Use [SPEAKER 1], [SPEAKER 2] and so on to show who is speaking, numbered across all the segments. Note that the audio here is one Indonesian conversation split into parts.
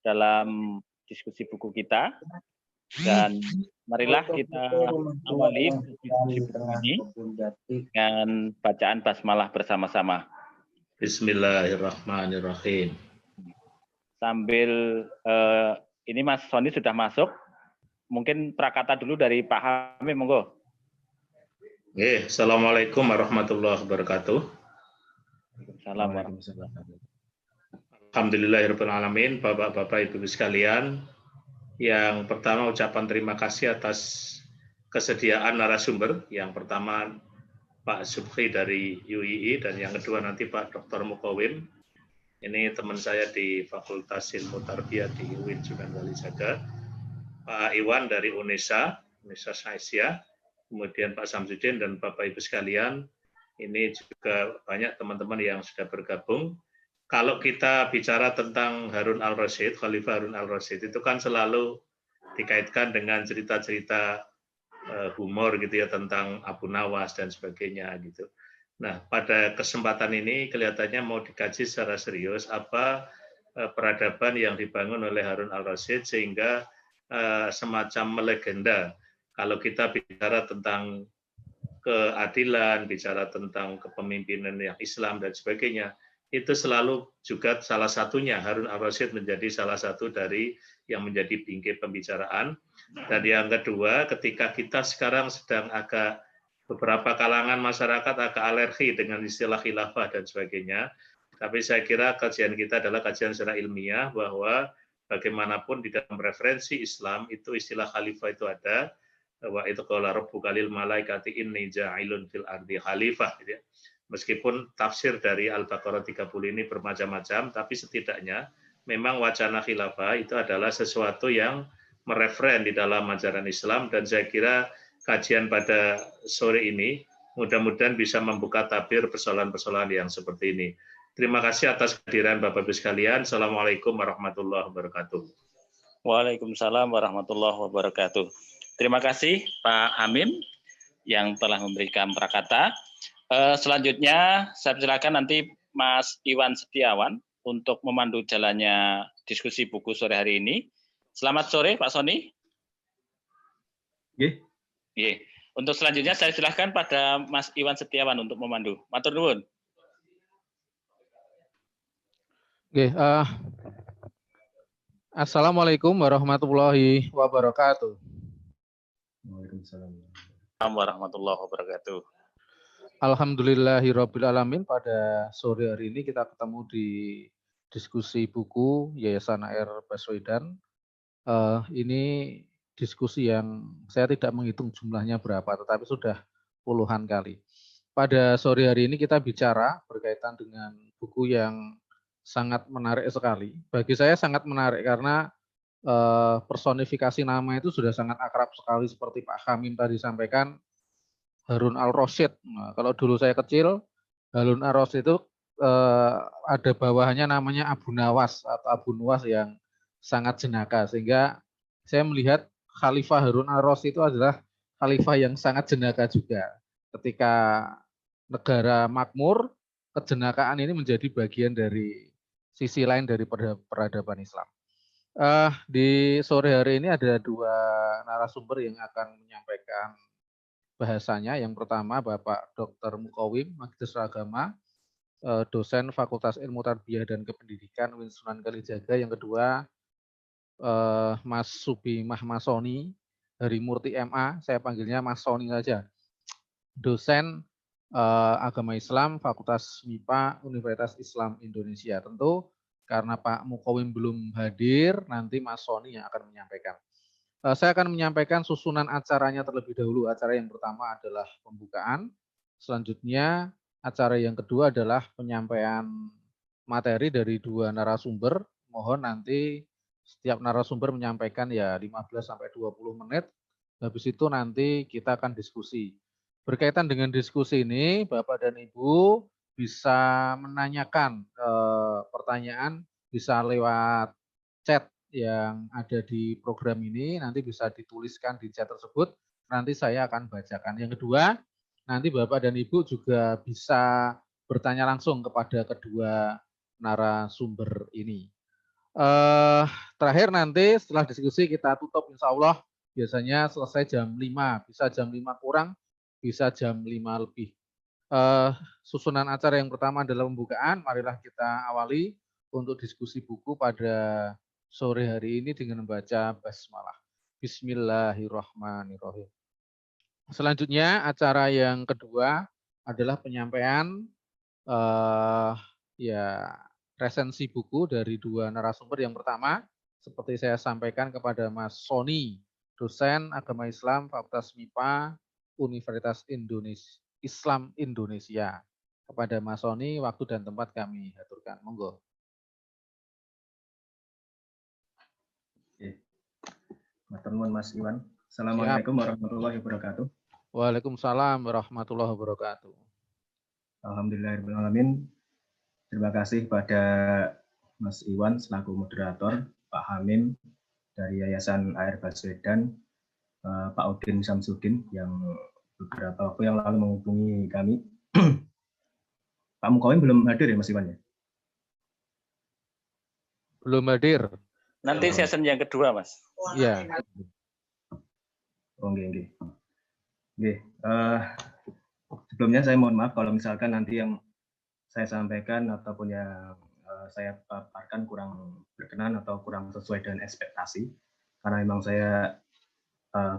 [SPEAKER 1] dalam diskusi buku kita. Dan marilah kita awali diskusi buku ini dengan bacaan basmalah bersama-sama.
[SPEAKER 2] Bismillahirrahmanirrahim.
[SPEAKER 1] Sambil ini Mas Sony sudah masuk, mungkin prakata dulu dari Pak Hamim, monggo.
[SPEAKER 2] Assalamualaikum warahmatullahi wabarakatuh.
[SPEAKER 1] Assalamualaikum.
[SPEAKER 2] Alhamdulillahirabbil alamin, Bapak-bapak Ibu sekalian. Yang pertama ucapan terima kasih atas kesediaan narasumber. Yang pertama Pak Subhi dari UII dan yang kedua nanti Pak Dr. Mukawim. Ini teman saya di Fakultas Ilmu Tarbiyah di UIN Sunan Kalijaga. Pak Iwan dari UNESA Saisia. Kemudian Pak Samsudin dan Bapak Ibu sekalian. Ini juga banyak teman-teman yang sudah bergabung. Kalau kita bicara tentang Harun al-Rasyid, Khalifah Harun al-Rasyid, itu kan selalu dikaitkan dengan cerita-cerita humor gitu ya, tentang Abu Nawas dan sebagainya gitu. Nah, pada kesempatan ini kelihatannya mau dikaji secara serius apa peradaban yang dibangun oleh Harun al-Rasyid sehingga semacam melegenda. Kalau kita bicara tentang keadilan, bicara tentang kepemimpinan yang Islam dan sebagainya, itu selalu juga salah satunya Harun al-Rasyid menjadi salah satu dari yang menjadi bingkai pembicaraan. Dan yang kedua, ketika kita sekarang sedang agak beberapa kalangan masyarakat agak alergi dengan istilah khilafah dan sebagainya, tapi saya kira kajian kita adalah kajian secara ilmiah bahwa bagaimanapun di dalam referensi Islam itu istilah khalifah itu ada. Wa idh qala rabbuka lil malaikati inni ja'ilun fil ardi khalifah gitu ya. Meskipun tafsir dari Al-Baqarah 30 ini bermacam-macam, tapi setidaknya memang wacana khilafah itu adalah sesuatu yang mereferen di dalam ajaran Islam, dan saya kira kajian pada sore ini mudah-mudahan bisa membuka tabir persoalan-persoalan yang seperti ini. Terima kasih atas kehadiran Bapak-Ibu sekalian. Assalamualaikum warahmatullahi wabarakatuh.
[SPEAKER 1] Waalaikumsalam warahmatullahi wabarakatuh. Terima kasih Pak Hamim yang telah memberikan prakata. Selanjutnya saya silakan nanti Mas Iwan Setiawan untuk memandu jalannya diskusi buku sore hari ini. Selamat sore Pak Sony. Untuk selanjutnya saya silakan pada Mas Iwan Setiawan untuk memandu. Matur nuwun.
[SPEAKER 3] Assalamualaikum warahmatullahi wabarakatuh.
[SPEAKER 1] Waalaikumsalam warahmatullahi wabarakatuh.
[SPEAKER 3] Alhamdulillahirabbil alamin, pada sore hari ini kita ketemu di diskusi buku Yayasan AR Baswedan. Ini diskusi yang saya tidak menghitung jumlahnya berapa, tetapi sudah puluhan kali. Pada sore hari ini kita bicara berkaitan dengan buku yang sangat menarik sekali. Bagi saya sangat menarik karena personifikasi nama itu sudah sangat akrab sekali, seperti Pak Hamim tadi sampaikan, Harun al-Rasyid. Nah, kalau dulu saya kecil, Harun al-Rasyid itu ada bawahannya namanya Abu Nawas atau Abu Nuwas yang sangat jenaka, sehingga saya melihat Khalifah Harun al-Rasyid itu adalah khalifah yang sangat jenaka juga. Ketika negara makmur, kejenakaan ini menjadi bagian dari sisi lain dari peradaban Islam. Di sore hari ini ada dua narasumber yang akan menyampaikan bahasanya. Yang pertama Bapak Dr. Mukawim, Magister Agama, dosen Fakultas Ilmu Tarbiyah dan Kependidikan UIN Sunan Kalijaga. Yang kedua Mas Subi Mahmasoni dari Murti MA, saya panggilnya Mas Soni saja, dosen Agama Islam Fakultas MIPA Universitas Islam Indonesia. Tentu karena Pak Mukawim belum hadir, nanti Mas Soni yang akan menyampaikan. Saya akan menyampaikan susunan acaranya terlebih dahulu. Acara yang pertama adalah pembukaan. Selanjutnya acara yang kedua adalah penyampaian materi dari dua narasumber. Mohon nanti setiap narasumber menyampaikan ya 15-20 menit. Habis itu nanti kita akan diskusi. Berkaitan dengan diskusi ini, Bapak dan Ibu bisa menanyakan pertanyaan, bisa lewat chat yang ada di program ini, nanti bisa dituliskan di chat tersebut, nanti saya akan bacakan. Yang kedua, nanti Bapak dan Ibu juga bisa bertanya langsung kepada kedua narasumber ini. terakhir nanti setelah diskusi kita tutup insya Allah biasanya selesai jam 5, bisa jam 5 kurang, bisa jam 5 lebih. Susunan acara yang pertama adalah pembukaan, marilah kita awali untuk diskusi buku pada sore hari ini dengan membaca basmalah. Bismillahirrahmanirrahim. Selanjutnya acara yang kedua adalah penyampaian resensi buku dari dua narasumber. Yang pertama, seperti saya sampaikan kepada Mas Sony, dosen agama Islam Fakultas MIPA Universitas Islam Indonesia. Kepada Mas Sony, waktu dan tempat kami aturkan. Monggo.
[SPEAKER 4] Matur nuwun Mas Iwan. Assalamualaikum warahmatullahi wabarakatuh.
[SPEAKER 3] Waalaikumsalam warahmatullahi wabarakatuh.
[SPEAKER 4] Alhamdulillahirrahmanirrahim. Terima kasih kepada Mas Iwan selaku moderator, Pak Hamim dari Yayasan AR Baswedan, Pak Udin Samsudin yang beberapa waktu yang lalu menghubungi kami. Pak Mukawim belum hadir ya Mas Iwan ya?
[SPEAKER 3] Belum hadir.
[SPEAKER 1] Nanti season yang kedua, Mas.
[SPEAKER 3] Iya.
[SPEAKER 4] Oke. Sebelumnya saya mohon maaf kalau misalkan nanti yang saya sampaikan ataupun yang saya paparkan kurang berkenan atau kurang sesuai dengan ekspektasi. Karena memang saya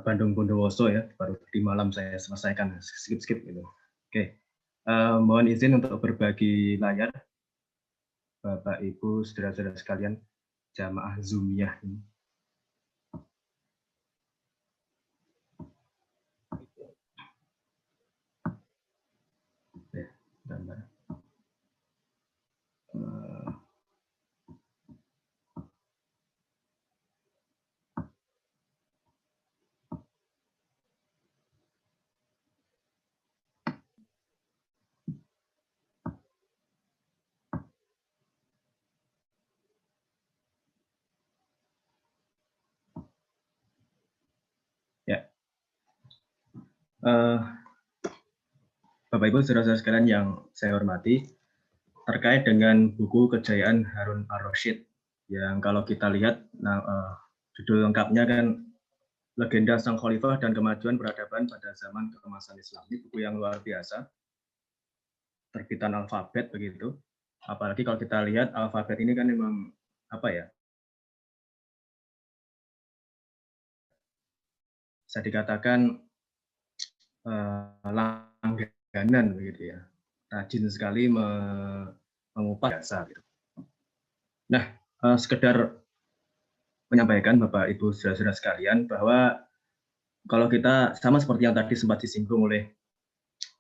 [SPEAKER 4] Bandung Bondowoso ya, baru di malam saya selesaikan, skip gitu. Oke. Mohon izin untuk berbagi layar, Bapak Ibu, saudara-saudara sekalian, jamaah Zoomiyah ini. Bapak Ibu saudara-saudara sekalian yang saya hormati, terkait dengan buku Kejayaan Harun ar-Rasyid yang kalau kita lihat judul lengkapnya kan Legenda Sang Khalifah dan Kemajuan Peradaban pada Zaman Keemasan Islam. Ini buku yang luar biasa, terbitan Alfabet begitu. Apalagi kalau kita lihat Alfabet ini kan memang bisa dikatakan langganan begitu ya, rajin sekali mengupas jasa gitu. Nah, sekedar menyampaikan Bapak Ibu saudara-saudara sekalian bahwa kalau kita sama seperti yang tadi sempat disinggung oleh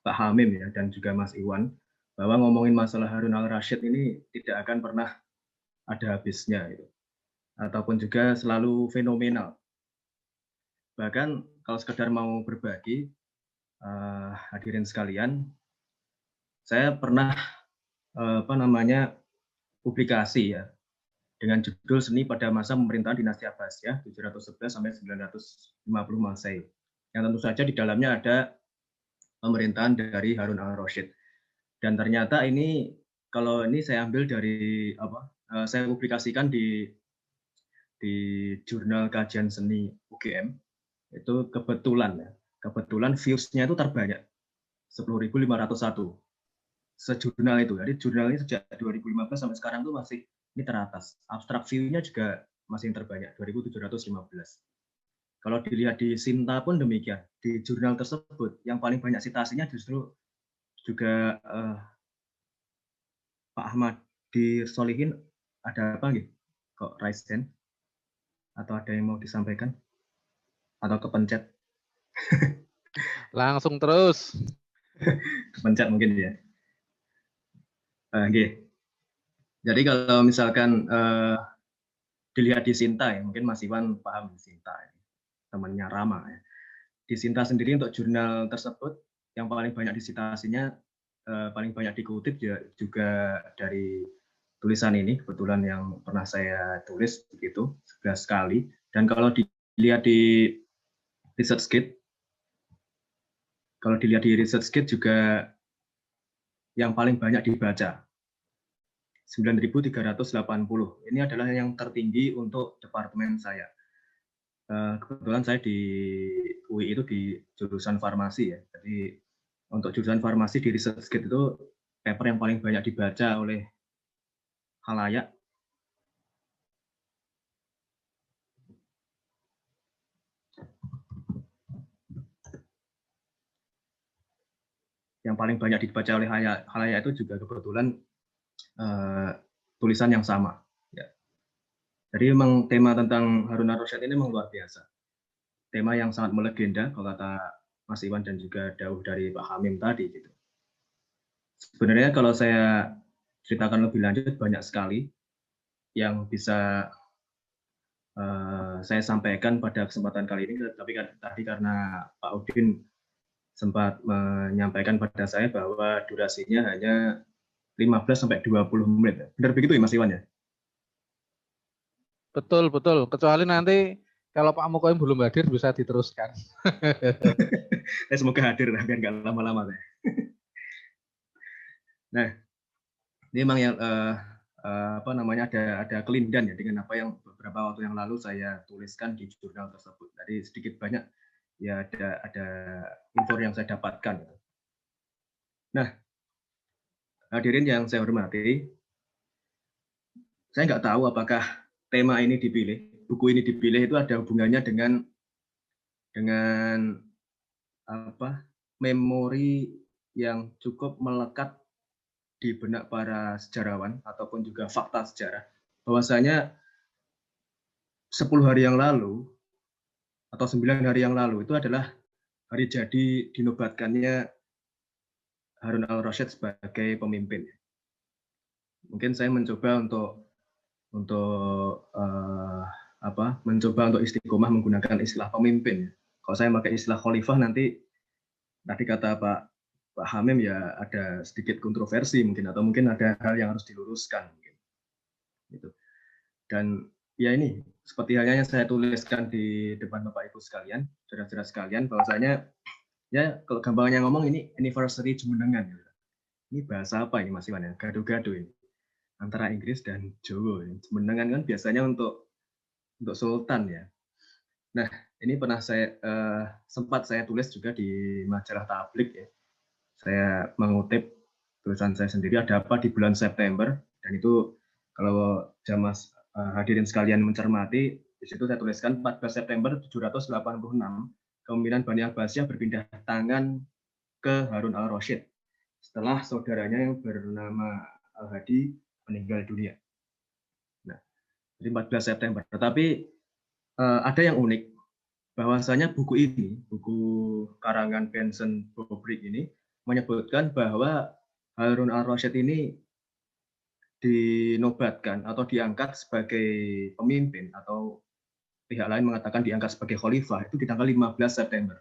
[SPEAKER 4] Pak Hamim ya dan juga Mas Iwan, bahwa ngomongin masalah Harun al-Rasyid ini tidak akan pernah ada habisnya gitu. Ataupun juga selalu fenomenal. Bahkan kalau sekedar mau berbagi, hadirin sekalian, saya pernah publikasi ya dengan judul Seni pada Masa Pemerintahan Dinasti Abbasiyah 711 sampai 950 Masehi. Yang tentu saja di dalamnya ada pemerintahan dari Harun al-Rasyid. Dan ternyata ini kalau ini saya ambil dari saya publikasikan di jurnal kajian seni UGM, itu kebetulan views-nya itu terbanyak 10.501 sejurnal itu. Jadi jurnal ini sejak 2015 sampai sekarang tuh masih ini teratas. Abstrak view-nya juga masih yang terbanyak 2.715. Kalau dilihat di Sinta pun demikian. Di jurnal tersebut yang paling banyak citasinya justru juga Pak Ahmad di Solihin. Ada apa gitu? Kok raise hand? Atau ada yang mau disampaikan? Atau kepencet?
[SPEAKER 3] Langsung terus.
[SPEAKER 4] Kepencet mungkin ya. Jadi kalau misalkan dilihat di Sinta ya, mungkin Mas Iwan paham Sinta, ya. Temannya Rama ya. Di Sinta sendiri untuk jurnal tersebut yang paling banyak disitasinya, paling banyak dikutip juga dari tulisan ini, kebetulan yang pernah saya tulis begitu 11 kali. Dan kalau dilihat di ResearchGate, juga yang paling banyak dibaca 9.380. Ini adalah yang tertinggi untuk departemen saya. Kebetulan saya di UI itu di jurusan farmasi ya. Jadi untuk jurusan farmasi di ResearchGate itu paper yang paling banyak dibaca oleh khalayak. Yang paling banyak dibaca oleh khalayak itu juga kebetulan tulisan yang sama. Ya. Jadi memang tema tentang Harun ar-Rasyid ini memang luar biasa. Tema yang sangat melegenda, kalau kata Mas Iwan dan juga dawuh dari Pak Hamim tadi. Gitu. Sebenarnya kalau saya ceritakan lebih lanjut, banyak sekali yang bisa saya sampaikan pada kesempatan kali ini. Tapi tadi karena Pak Udin sempat menyampaikan pada saya bahwa durasinya hanya 15-20 menit. Benar begitu ya Mas Iwan ya?
[SPEAKER 3] Betul, betul. Kecuali nanti kalau Pak Mukoim belum hadir bisa diteruskan.
[SPEAKER 4] Semoga hadir biar nggak lama-lama. Nah, ini memang yang ada kelindan ya dengan apa yang beberapa waktu yang lalu saya tuliskan di jurnal tersebut. Jadi sedikit banyak ya ada info yang saya dapatkan. Nah, hadirin yang saya hormati, saya nggak tahu apakah tema ini dipilih, buku ini dipilih itu ada hubungannya dengan memori yang cukup melekat di benak para sejarawan ataupun juga fakta sejarah. Bahwasanya 10 hari yang lalu atau 9 hari yang lalu itu adalah hari jadi dinobatkannya Harun al-Rasyid sebagai pemimpin. Mungkin saya mencoba mencoba untuk istiqomah menggunakan istilah pemimpin. Kalau saya pakai istilah khalifah nanti tadi kata Pak Hamim ya ada sedikit kontroversi mungkin atau mungkin ada hal yang harus diluruskan. Gitu. Dan ya ini seperti halnya yang saya tuliskan di depan Bapak Ibu sekalian, saudara-saudara sekalian, bahwasanya ya kalau gampangnya ngomong ini anniversary Jumenengan. Ini bahasa apa ini Mas Iwan ya? Gado-gado ini antara Inggris dan Jawa. Jumenengan kan biasanya untuk sultan ya. Nah ini pernah sempat saya tulis juga di majalah Tablik ya. Saya mengutip tulisan saya sendiri ada apa di bulan September dan itu kalau jamaah hadirin sekalian mencermati di situ saya tuliskan 14 September 786 kepemimpinan Bani Abbasiyah berpindah tangan ke Harun al-Rasyid setelah saudaranya yang bernama Al-Hadi meninggal dunia. Nah, jadi 14 September. Tetapi ada yang unik bahwasanya buku ini, buku karangan Benson Bobrick ini menyebutkan bahwa Harun al-Rasyid ini dinobatkan atau diangkat sebagai pemimpin atau pihak lain mengatakan diangkat sebagai khalifah itu di tanggal 15 September.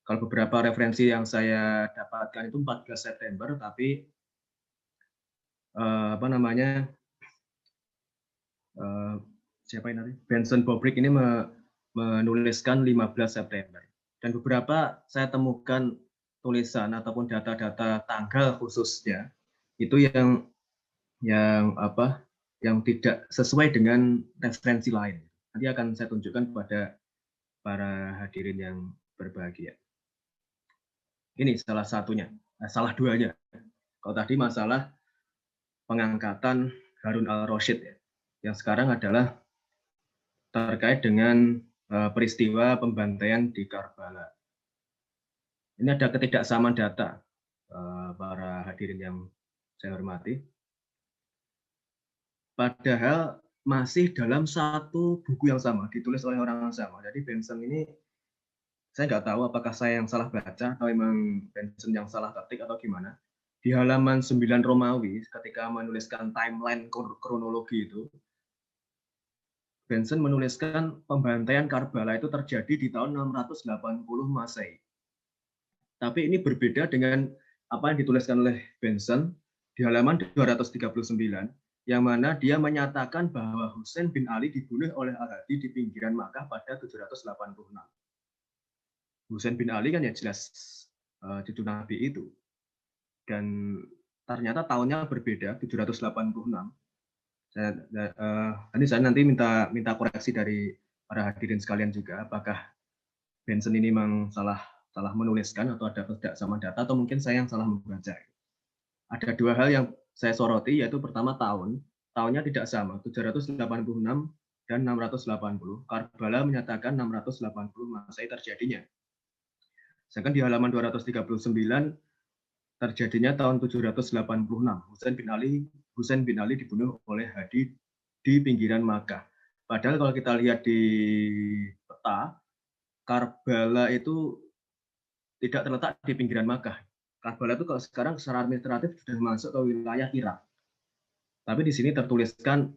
[SPEAKER 4] Kalau beberapa referensi yang saya dapatkan itu 14 September, tapi Benson Bobrick ini menuliskan 15 September. Dan beberapa saya temukan tulisan ataupun data-data tanggal khususnya itu yang tidak sesuai dengan referensi lain. Nanti akan saya tunjukkan kepada para hadirin yang berbahagia. Ini salah satunya, salah duanya. Kalau tadi masalah pengangkatan Harun al-Rasyid ya, yang sekarang adalah terkait dengan peristiwa pembantaian di Karbala. Ini ada ketidaksamaan data para hadirin yang saya hormati. Padahal masih dalam satu buku yang sama, ditulis oleh orang yang sama. Jadi Benson ini, saya nggak tahu apakah saya yang salah baca, atau memang Benson yang salah ketik, atau gimana. Di halaman 9 Romawi, ketika menuliskan timeline kronologi itu, Benson menuliskan pembantaian Karbala itu terjadi di tahun 680 Masehi. Tapi ini berbeda dengan apa yang dituliskan oleh Benson di halaman 239, yang mana dia menyatakan bahwa Husain bin Ali dibunuh oleh Al-Hadi di pinggiran Makkah pada 786. Husain bin Ali kan ya jelas cucu Nabi itu. Dan ternyata tahunnya berbeda, 786. Saya nanti minta koreksi dari para hadirin sekalian juga, apakah Benson ini memang salah menuliskan atau ada ketidaksamaan data, atau mungkin saya yang salah membaca. Ada dua hal yang saya soroti, yaitu pertama tahunnya tidak sama, 786 dan 680. Karbala menyatakan 680 Masehi terjadinya. Sedangkan di halaman 239 terjadinya tahun 786. Husain bin Ali dibunuh oleh Hadi di pinggiran Makkah. Padahal kalau kita lihat di peta, Karbala itu tidak terletak di pinggiran Makkah. Karbala itu kalau sekarang secara administratif sudah masuk ke wilayah Irak. Tapi di sini tertuliskan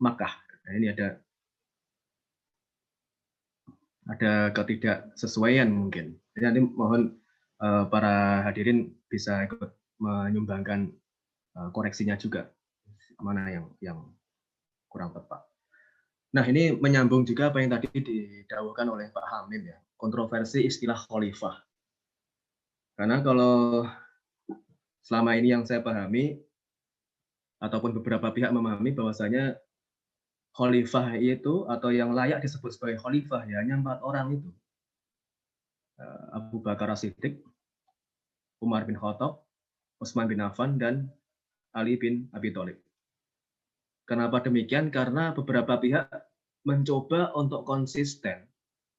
[SPEAKER 4] Makkah. Nah, ini ada ketidaksesuaian mungkin. Jadi nanti mohon para hadirin bisa ikut menyumbangkan koreksinya juga, mana yang kurang tepat. Nah, ini menyambung juga apa yang tadi didahulukan oleh Pak Hamim ya, kontroversi istilah khalifah. Karena kalau selama ini yang saya pahami, ataupun beberapa pihak memahami bahwasanya khalifah itu atau yang layak disebut sebagai khalifah ya hanya 4 orang itu. Abu Bakar As-Siddiq, Umar bin Khattab, Utsman bin Affan, dan Ali bin Abi Thalib. Kenapa demikian? Karena beberapa pihak mencoba untuk konsisten,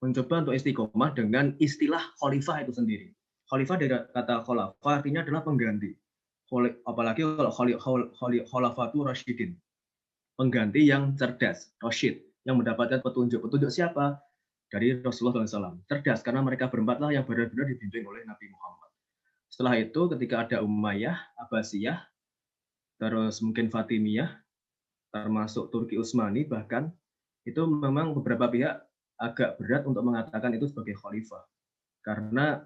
[SPEAKER 4] mencoba untuk istiqomah dengan istilah khalifah itu sendiri. Khalifah dari kata khulafa artinya adalah pengganti. Apalagi kalau khulafatul rasyidin, pengganti yang cerdas, rasyid, yang mendapatkan petunjuk. Petunjuk siapa? Dari Rasulullah SAW. Cerdas karena mereka berempatlah yang benar-benar dibimbing oleh Nabi Muhammad. Setelah itu ketika ada Umayyah, Abbasiyah, terus mungkin Fatimiyah, termasuk Turki Utsmani bahkan, itu memang beberapa pihak agak berat untuk mengatakan itu sebagai khalifah. Karena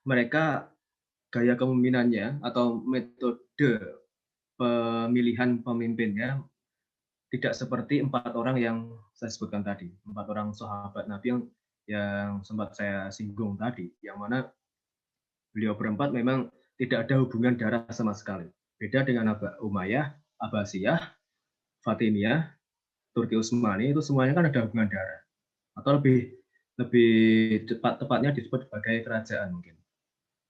[SPEAKER 4] mereka gaya kepemimpinannya atau metode pemilihan pemimpinnya tidak seperti 4 orang yang saya sebutkan tadi. 4 orang sahabat Nabi yang sempat saya singgung tadi, yang mana beliau berempat memang tidak ada hubungan darah sama sekali. Beda dengan Umayyah, Abbasiyah, Fatimiyah, Turki Utsmani, itu semuanya kan ada hubungan darah. Atau lebih tepatnya disebut sebagai kerajaan mungkin.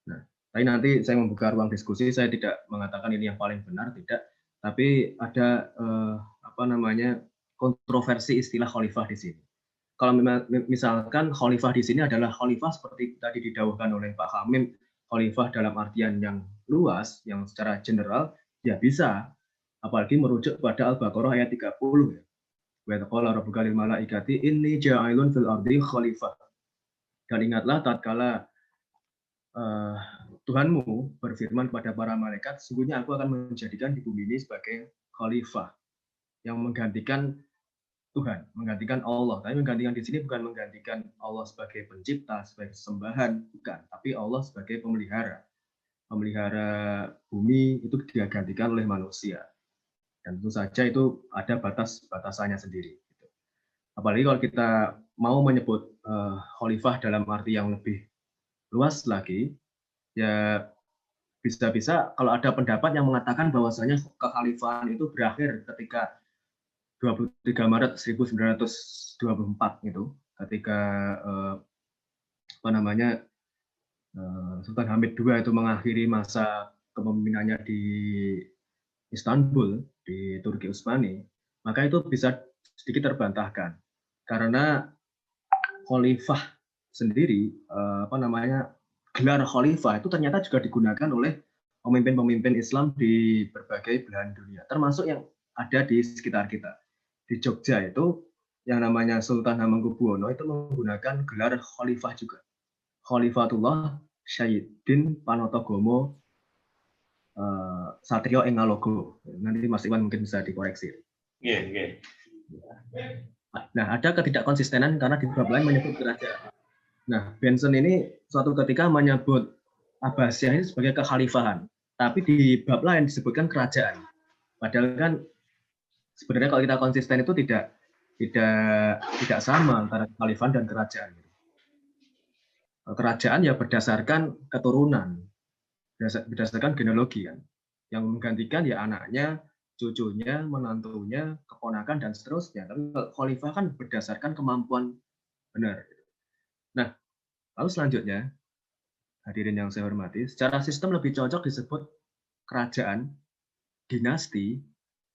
[SPEAKER 4] Nah, tapi nanti saya membuka ruang diskusi, saya tidak mengatakan ini yang paling benar, tidak. Tapi ada kontroversi istilah khalifah di sini. Kalau misalkan khalifah di sini adalah khalifah seperti tadi didahulukan oleh Pak Hamim, khalifah dalam artian yang luas, yang secara general, ya bisa. Apalagi merujuk pada Al-Baqarah ayat 30 ya. Wa qala rabbuka lil malaikati inni ja'ilun fil ardi khalifah. Dan ingatlah tatkala Tuhanmu berfirman kepada para malaikat, sesungguhnya aku akan menjadikan di bumi ini sebagai khalifah yang menggantikan Tuhan, menggantikan Allah. Tapi menggantikan di sini bukan menggantikan Allah sebagai pencipta, sebagai sembahan, bukan. Tapi Allah sebagai pemelihara. Pemelihara bumi itu digantikan oleh manusia. Dan tentu saja itu ada batasannya sendiri. Apalagi kalau kita mau menyebut khalifah dalam arti yang lebih luas lagi, ya bisa-bisa kalau ada pendapat yang mengatakan bahwasanya kekhalifahan itu berakhir ketika 23 Maret 1924 itu, ketika Sultan Hamid II itu mengakhiri masa kepemimpinannya di Istanbul, di Turki Utsmani, maka itu bisa sedikit terbantahkan. Karena khalifah sendiri, gelar khalifah itu ternyata juga digunakan oleh pemimpin-pemimpin Islam di berbagai belahan dunia, termasuk yang ada di sekitar kita. Di Jogja itu yang namanya Sultan Hamengkubuwono itu menggunakan gelar khalifah juga. Khalifatullah Sayyidin Panotogomo Satrio Engalogo. Nanti Mas Iwan mungkin bisa dikoreksi.
[SPEAKER 2] Yeah.
[SPEAKER 4] Nah, ada ketidakkonsistenan karena di bab lain menyebut kerajaan. Nah, Benson ini suatu ketika menyebut Abbasiyah ini sebagai kekhalifahan, tapi di bab lain disebutkan kerajaan. Padahal kan sebenarnya kalau kita konsisten itu tidak sama antara kekhalifahan dan kerajaan. Kerajaan ya berdasarkan keturunan. berdasarkan genealogi kan. Yang menggantikan ya anaknya, cucunya, menantunya, keponakan dan seterusnya. Tapi khalifah kan berdasarkan kemampuan benar. Nah, lalu selanjutnya, hadirin yang saya hormati, secara sistem lebih cocok disebut kerajaan, dinasti,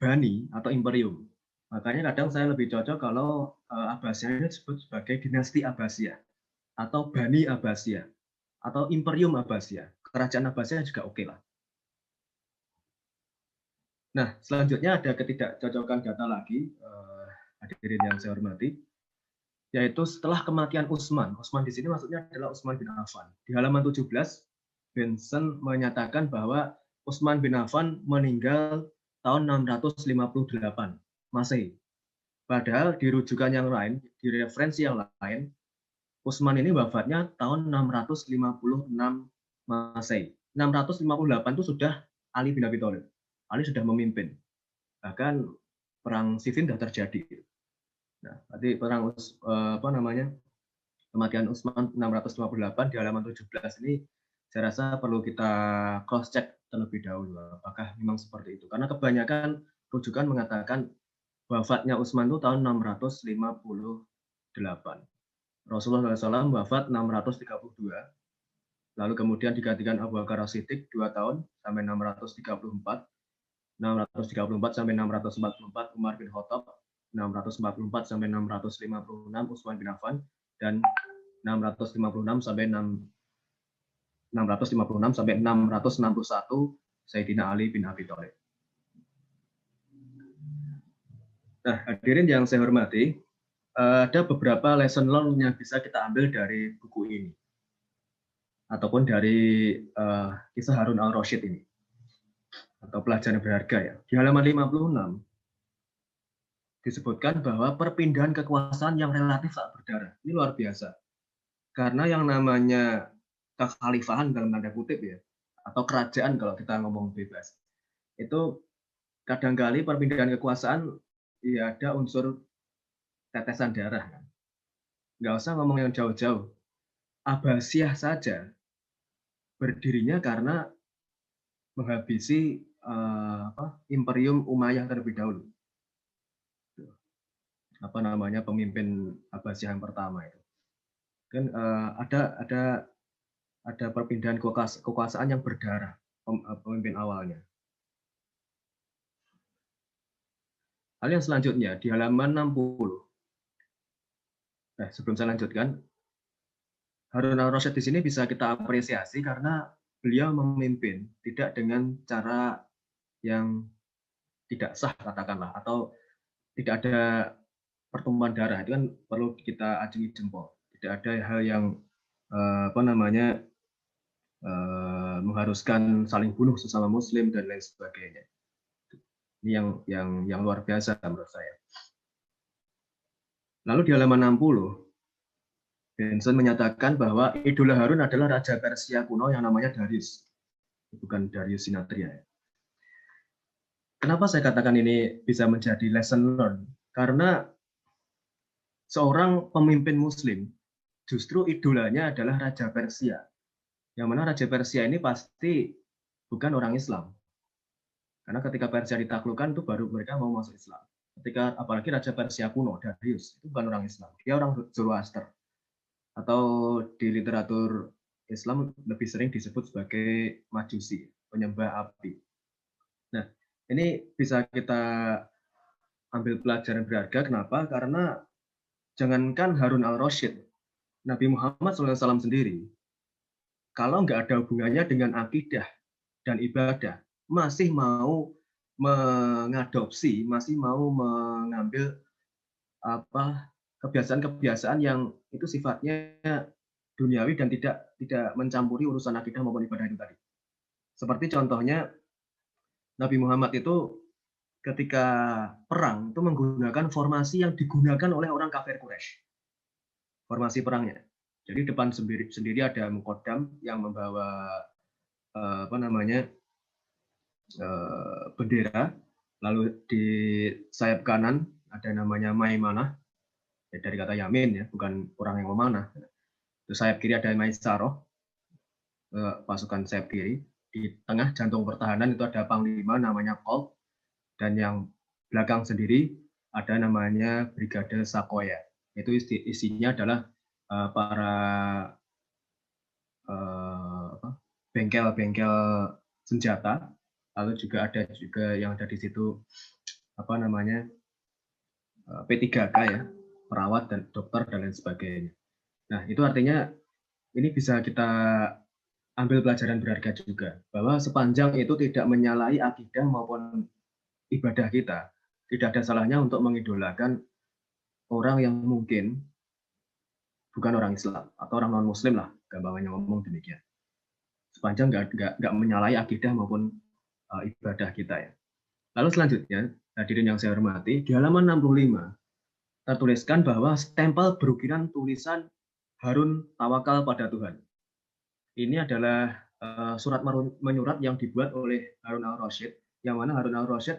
[SPEAKER 4] bani, atau imperium. Makanya kadang saya lebih cocok kalau Abbasiyah ini disebut sebagai dinasti Abbasiyah, atau bani Abbasiyah, atau imperium Abbasiyah. Kerajaan Abbasiyah juga oke lah. Nah, selanjutnya ada ketidakcocokan data lagi, hadirin yang saya hormati, yaitu setelah kematian Utsman. Utsman di sini maksudnya adalah Utsman bin Affan. Di halaman 17, Benson menyatakan bahwa Utsman bin Affan meninggal tahun 658 Masehi. Padahal di rujukan yang lain, di referensi yang lain, Utsman ini wafatnya tahun 656 Masehi. 658 itu sudah Ali bin Abi Thalib. Ali sudah memimpin. Bahkan perang Siffin sudah terjadi. Nah, berarti perang kematian Utsman 658 di halaman 17 ini saya rasa perlu kita cross check terlebih dahulu apakah memang seperti itu. Karena kebanyakan rujukan mengatakan wafatnya Utsman itu tahun 658. Rasulullah SAW wafat 632. Lalu kemudian digantikan Abu Bakar As-Siddiq 2 tahun sampai 634. 634 sampai 644 Umar bin Khattab, 644 sampai 656 Utsman bin Affan, dan 656 sampai 661 Sayyidina Ali bin Abi Thalib. Nah, hadirin yang saya hormati, ada beberapa lesson learned yang bisa kita ambil dari buku ini, ataupun dari kisah Harun al-Rasyid ini, atau pelajaran berharga ya. Di halaman 56 disebutkan bahwa perpindahan kekuasaan yang relatif tak berdarah. Ini luar biasa. Karena yang namanya kekhalifahan dalam tanda kutip ya, atau kerajaan kalau kita ngomong bebas, itu kadangkali perpindahan kekuasaan ya ada unsur tetesan darah. Nggak usah ngomong yang jauh-jauh. Abbasiyah saja berdirinya karena menghabisi Imperium Umayyah terlebih dahulu. Pemimpin Abbasiyah yang pertama itu. Kan ada perpindahan kekuasaan yang berdarah pemimpin awalnya. Hal yang selanjutnya di halaman 60. Nah, sebelum saya lanjutkan, Harun al-Rasyid di sini bisa kita apresiasi karena beliau memimpin tidak dengan cara yang tidak sah katakanlah, atau tidak ada pertumpahan darah. Itu kan perlu kita acungi jempol. Tidak ada hal yang mengharuskan saling bunuh sesama Muslim dan lain sebagainya. Ini yang luar biasa menurut saya. Lalu di halaman 60, Benson menyatakan bahwa idola Harun adalah Raja Persia kuno yang namanya Darius. Bukan Darius Sinathrya. Kenapa saya katakan ini bisa menjadi lesson learned? Karena seorang pemimpin Muslim justru idolanya adalah Raja Persia. Yang mana Raja Persia ini pasti bukan orang Islam. Karena ketika Persia ditaklukkan itu baru mereka mau masuk Islam. Ketika apalagi Raja Persia kuno, Darius, itu bukan orang Islam. Dia orang Zoroaster. Atau di literatur Islam lebih sering disebut sebagai Majusi, penyembah api. Nah, ini bisa kita ambil pelajaran berharga. Kenapa? Karena jangankan Harun al-Rasyid, Nabi Muhammad SAW sendiri, kalau nggak ada hubungannya dengan akidah dan ibadah, masih mau mengadopsi, masih mau mengambil kebiasaan-kebiasaan yang itu sifatnya duniawi dan tidak mencampuri urusan akidah maupun ibadah itu tadi. Seperti contohnya Nabi Muhammad itu ketika perang itu menggunakan formasi yang digunakan oleh orang kafir Quraisy. Formasi perangnya. Jadi depan sendiri ada muqaddam yang membawa bendera, lalu di sayap kanan ada namanya Maimanah, dari kata Yamin ya, bukan orang yang memanah. Di sayap kiri ada Maisaroh, pasukan sayap kiri. di tengah jantung pertahanan itu ada panglima namanya Colt, dan yang belakang sendiri ada namanya Brigade Sakoya. Itu isinya adalah para bengkel-bengkel senjata, lalu juga ada yang ada di situ apa namanya P3K ya, perawat dan dokter dan lain sebagainya. Nah, itu artinya ini bisa kita ambil pelajaran berharga juga, bahwa sepanjang itu tidak menyalahi akidah maupun ibadah kita, tidak ada salahnya untuk mengidolakan orang yang mungkin bukan orang Islam atau orang non Muslim lah, gampangannya ngomong demikian. Sepanjang nggak menyalahi akidah maupun ibadah kita ya. Lalu selanjutnya, hadirin yang saya hormati, di halaman 65 tertuliskan bahwa stempel berukiran tulisan Harun tawakal pada Tuhan. Ini adalah surat menyurat yang dibuat oleh Harun al-Rasyid, yang mana Harun al-Rasyid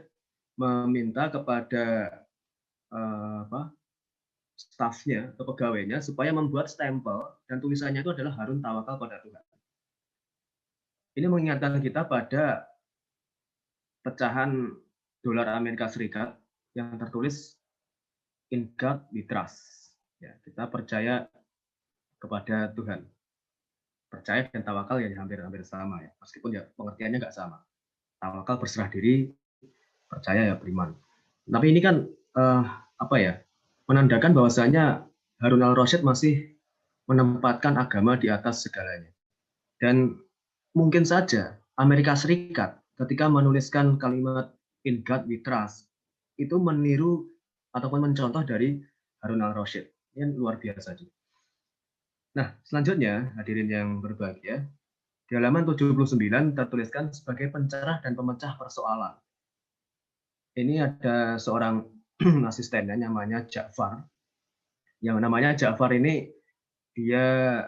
[SPEAKER 4] meminta kepada stafnya atau pegawainya supaya membuat stempel dan tulisannya itu adalah Harun tawakal pada Tuhan. Ini mengingatkan kita pada pecahan dolar Amerika Serikat yang tertulis In God we trust. Ya, kita percaya kepada Tuhan. Percaya dan tawakal ya hampir sama ya, meskipun ya pengertiannya nggak sama. Tawakal berserah diri, percaya ya beriman. Tapi ini kan menandakan bahwasanya Harun al-Rasyid masih menempatkan agama di atas segalanya. Dan mungkin saja Amerika Serikat ketika menuliskan kalimat In God we trust itu meniru ataupun mencontoh dari Harun al-Rasyid. Ini luar biasa juga. Nah, selanjutnya hadirin yang berbahagia, di halaman 79 tertuliskan sebagai pencerah dan pemecah persoalan. Ini ada seorang asistennya namanya Ja'far. Yang namanya Ja'far ini dia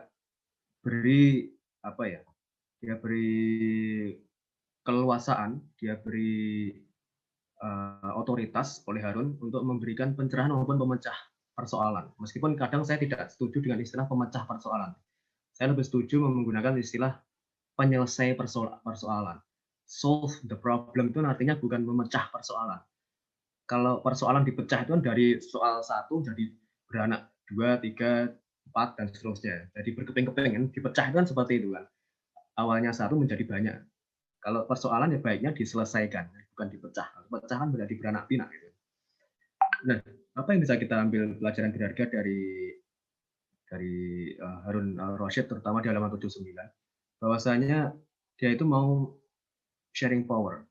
[SPEAKER 4] beri dia beri keleluasaan, dia beri otoritas oleh Harun untuk memberikan pencerahan maupun pemecah persoalan. Meskipun kadang saya tidak setuju dengan istilah pemecah persoalan. Saya lebih setuju menggunakan istilah penyelesai persoalan. Solve the problem itu artinya bukan memecah persoalan. Kalau persoalan dipecah itu kan dari soal 1 jadi beranak 2, 3, 4 dan seterusnya. Jadi berkeping-keping kan, dipecah itu kan seperti itu kan. Awalnya 1 menjadi banyak. Kalau persoalan ya baiknya diselesaikan, bukan dipecah. Pecahan berarti beranak pinak gitu. Nah, apa yang bisa kita ambil pelajaran berharga dari Harun al-Rasyid terutama di halaman 79, bahwasanya dia itu mau sharing power.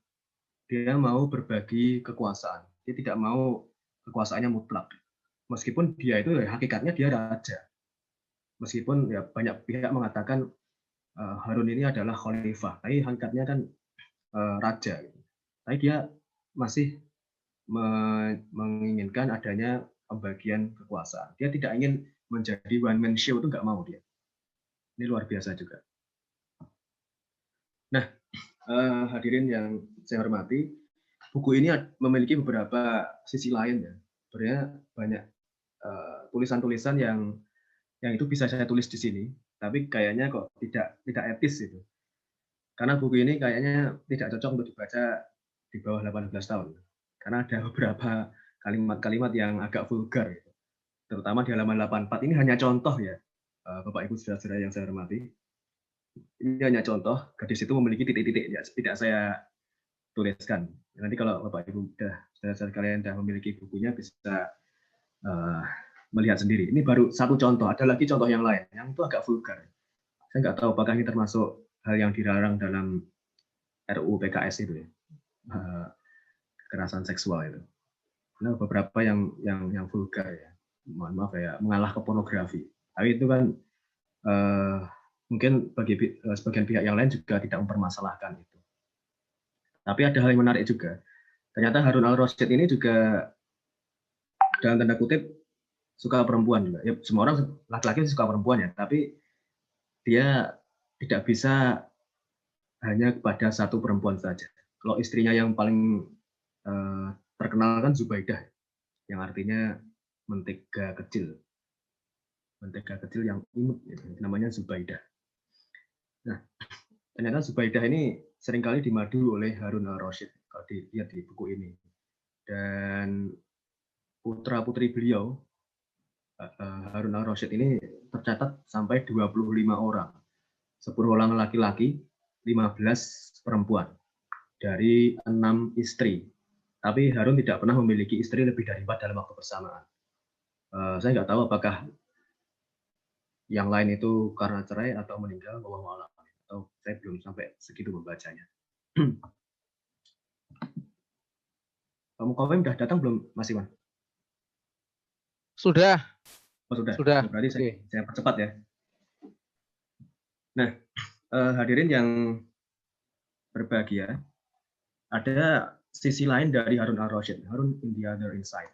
[SPEAKER 4] Dia mau berbagi kekuasaan. Dia tidak mau kekuasaannya mutlak. Meskipun dia itu hakikatnya dia raja. Meskipun ya banyak pihak mengatakan Harun ini adalah khalifah, tapi hakikatnya kan raja. Tapi dia masih menginginkan adanya pembagian kekuasaan. Dia tidak ingin menjadi one man show, itu nggak mau dia. Ini luar biasa juga. Nah, hadirin yang saya hormati, buku ini memiliki beberapa sisi lain ya. Sebenarnya banyak tulisan-tulisan yang itu bisa saya tulis di sini, tapi kayaknya kok tidak etis itu. Karena buku ini kayaknya tidak cocok untuk dibaca di bawah 18 tahun. Karena ada beberapa kalimat-kalimat yang agak vulgar gitu. Terutama di halaman 84. Ini hanya contoh ya, Bapak Ibu saudara-saudara yang saya hormati. Ini hanya contoh, gadis itu memiliki titik-titik ya, tidak saya tuliskan. Nanti kalau Bapak Ibu saudara-saudara kalian sudah memiliki bukunya bisa melihat sendiri. Ini baru satu contoh, ada lagi contoh yang lain, yang itu agak vulgar. Saya nggak tahu apakah ini termasuk hal yang dilarang dalam RUU PKS itu ya, kekerasan seksual itu. Nah, beberapa yang vulgar ya, mohon maaf ya, mengalah ke pornografi. Tapi itu kan mungkin bagi sebagian pihak yang lain juga tidak mempermasalahkan itu. Tapi ada hal yang menarik juga. Ternyata Harun al-Rasyid ini juga dalam tanda kutip suka perempuan juga. Ya, semua orang laki-laki suka perempuan ya, tapi dia tidak bisa hanya kepada satu perempuan saja. Kalau istrinya yang paling terkenal kan Zubaidah, yang artinya mentega kecil yang imut, namanya Zubaidah. Nah, ternyata Zubaidah ini seringkali dimadu oleh Harun al-Rasyid kalau dilihat di buku ini. Dan putra-putri beliau, Harun al-Rasyid ini tercatat sampai 25 orang. 10 orang laki-laki, 15 perempuan. Dari 6 istri. Tapi Harun tidak pernah memiliki istri lebih dari 4 dalam waktu bersamaan. Saya nggak tahu apakah yang lain itu karena cerai atau meninggal, wallahu a'lam. Atau saya belum sampai segitu membacanya. Kamu udah datang belum, Mas Iwan?
[SPEAKER 3] Sudah.
[SPEAKER 4] Oh, sudah.
[SPEAKER 3] Sudah.
[SPEAKER 4] Berarti saya percepat ya. Nah, hadirin yang berbahagia, ada sisi lain dari Harun al-Rasyid, Harun in the other inside.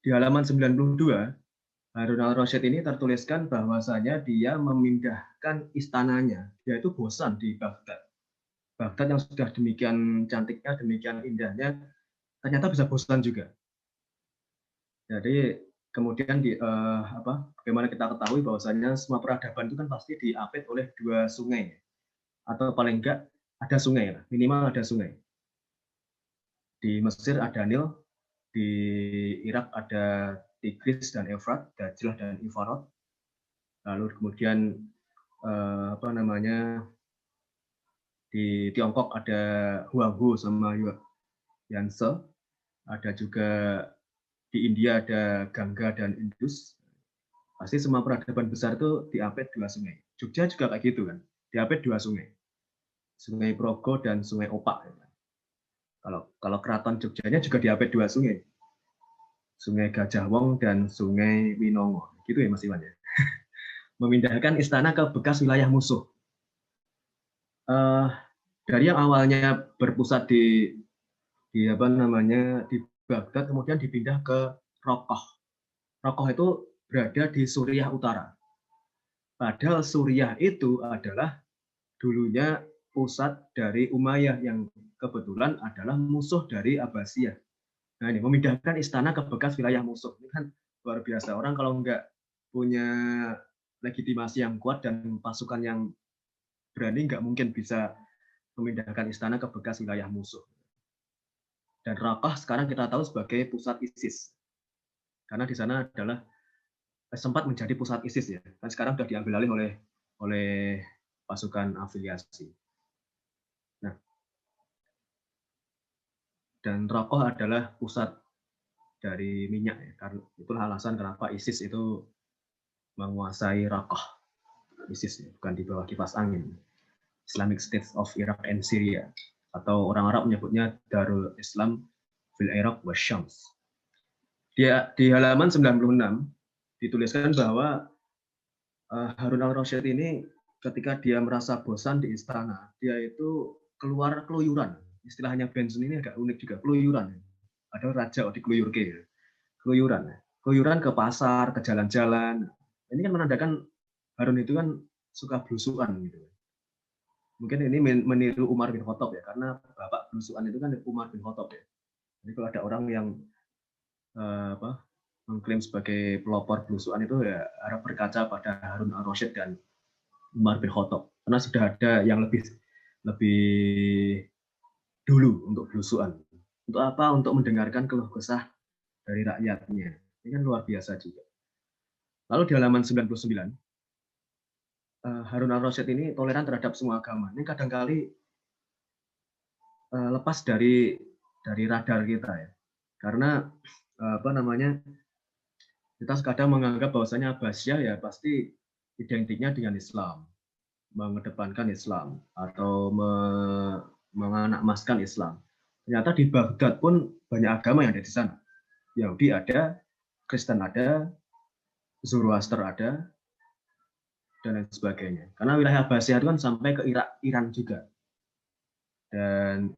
[SPEAKER 4] Di halaman 92, Harun al-Rasyid ini tertuliskan bahwasanya dia memindahkan istananya. Dia itu bosan di Baghdad. Baghdad yang sudah demikian cantiknya, demikian indahnya, ternyata bisa bosan juga. Jadi kemudian bagaimana kita ketahui bahwasanya semua peradaban itu kan pasti diapit oleh 2 sungai, atau paling enggak ada sungai lah, minimal ada sungai. Di Mesir ada Nil, di Irak ada Tigris dan Efrat, Dajlah dan Ifarat. Lalu kemudian di Tiongkok ada Huanghu sama Yangtze. Ada juga di India ada Gangga dan Indus. Pasti semua peradaban besar itu diapit 2 sungai. Jogja juga kayak gitu kan, diapit 2 sungai. Sungai Progo dan Sungai Opak. Kalau keraton Jogjanya juga diapit 2 sungai. Sungai Gajah Wong dan Sungai Winongo. Gitu ya Mas Iwan ya. Memindahkan istana ke bekas wilayah musuh. Dari yang awalnya berpusat di Baghdad, kemudian dipindah ke Rokoh. Rokoh itu berada di Suriah Utara. Padahal Suriah itu adalah dulunya pusat dari Umayyah yang kebetulan adalah musuh dari Abbasiyah. Nah, ini memindahkan istana ke bekas wilayah musuh. Ini kan luar biasa. Orang kalau nggak punya legitimasi yang kuat dan pasukan yang berani, nggak mungkin bisa memindahkan istana ke bekas wilayah musuh. Dan Raqqa sekarang kita tahu sebagai pusat ISIS. Karena di sana adalah sempat menjadi pusat ISIS ya. Dan sekarang sudah diambil alih oleh pasukan afiliasi. Nah, dan Raqqa adalah pusat dari minyak ya. Karena itulah alasan kenapa ISIS itu menguasai Raqqa. ISIS ya, bukan di bawah kipas angin. Islamic State of Iraq and Syria, atau orang Arab menyebutnya Darul Islam fil Iraq wa Syams. Di halaman 96 dituliskan bahwa Harun al-Rasyid ini ketika dia merasa bosan di istana, dia itu keluar keluyuran. Istilahnya Benson ini agak unik juga, keluyuran. Ada raja di keluyurke. Keluyuran ke pasar, ke jalan-jalan. Ini kan menandakan Harun itu kan suka belusukan gitu. Mungkin ini meniru Umar bin Khattab ya, karena bapak belusuan itu kan Umar bin Khattab ya. Jadi kalau ada orang yang mengklaim sebagai pelopor belusuan itu ya harap berkaca pada Harun al-Rasyid dan Umar bin Khattab, karena sudah ada yang lebih dulu untuk belusuan. Untuk apa? Untuk mendengarkan keluh kesah dari rakyatnya. Ini kan luar biasa juga. Lalu di halaman 99, Harun al-Rasyid ini toleran terhadap semua agama. Ini kadangkali lepas dari radar kita ya. Karena kita kadang menganggap bahwasanya Abbasiyah ya pasti identiknya dengan Islam, mengedepankan Islam atau menganakmaskan Islam. Ternyata di Baghdad pun banyak agama yang ada di sana. Yahudi ada, Kristen ada, Zoroaster ada, dan lain sebagainya. Karena wilayah Abbasiyah itu kan sampai ke Iran juga. Dan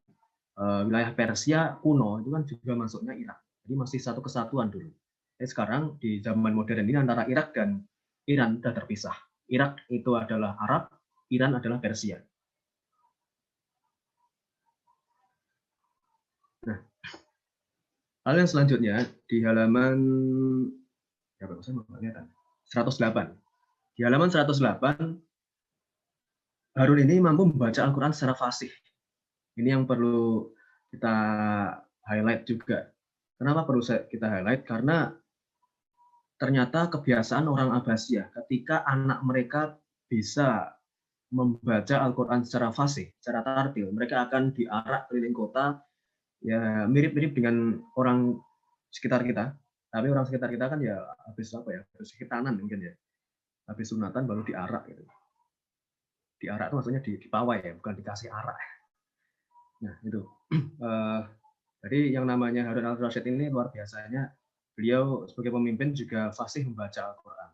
[SPEAKER 4] wilayah Persia kuno itu kan juga masuknya Irak. Jadi masih satu kesatuan dulu. Jadi sekarang di zaman modern ini antara Irak dan Iran sudah terpisah. Irak itu adalah Arab, Iran adalah Persia. Nah, hal yang selanjutnya di halaman 108. Di halaman 108 Harun ini mampu membaca Al-Quran secara fasih. Ini yang perlu kita highlight juga. Kenapa perlu kita highlight? Karena ternyata kebiasaan orang Abbasiyah ketika anak mereka bisa membaca Al-Quran secara fasih, secara tartil, mereka akan diarak keliling kota, ya mirip-mirip dengan orang sekitar kita. Tapi orang sekitar kita kan ya habis apa ya, habis khitanan mungkin ya, habis sunatan baru diarak gitu. Diarak itu maksudnya dipawai ya, bukan dikasih arak. Nah itu. Jadi yang namanya Harun al-Rasyid ini luar biasanya, beliau sebagai pemimpin juga fasih membaca Al-Quran.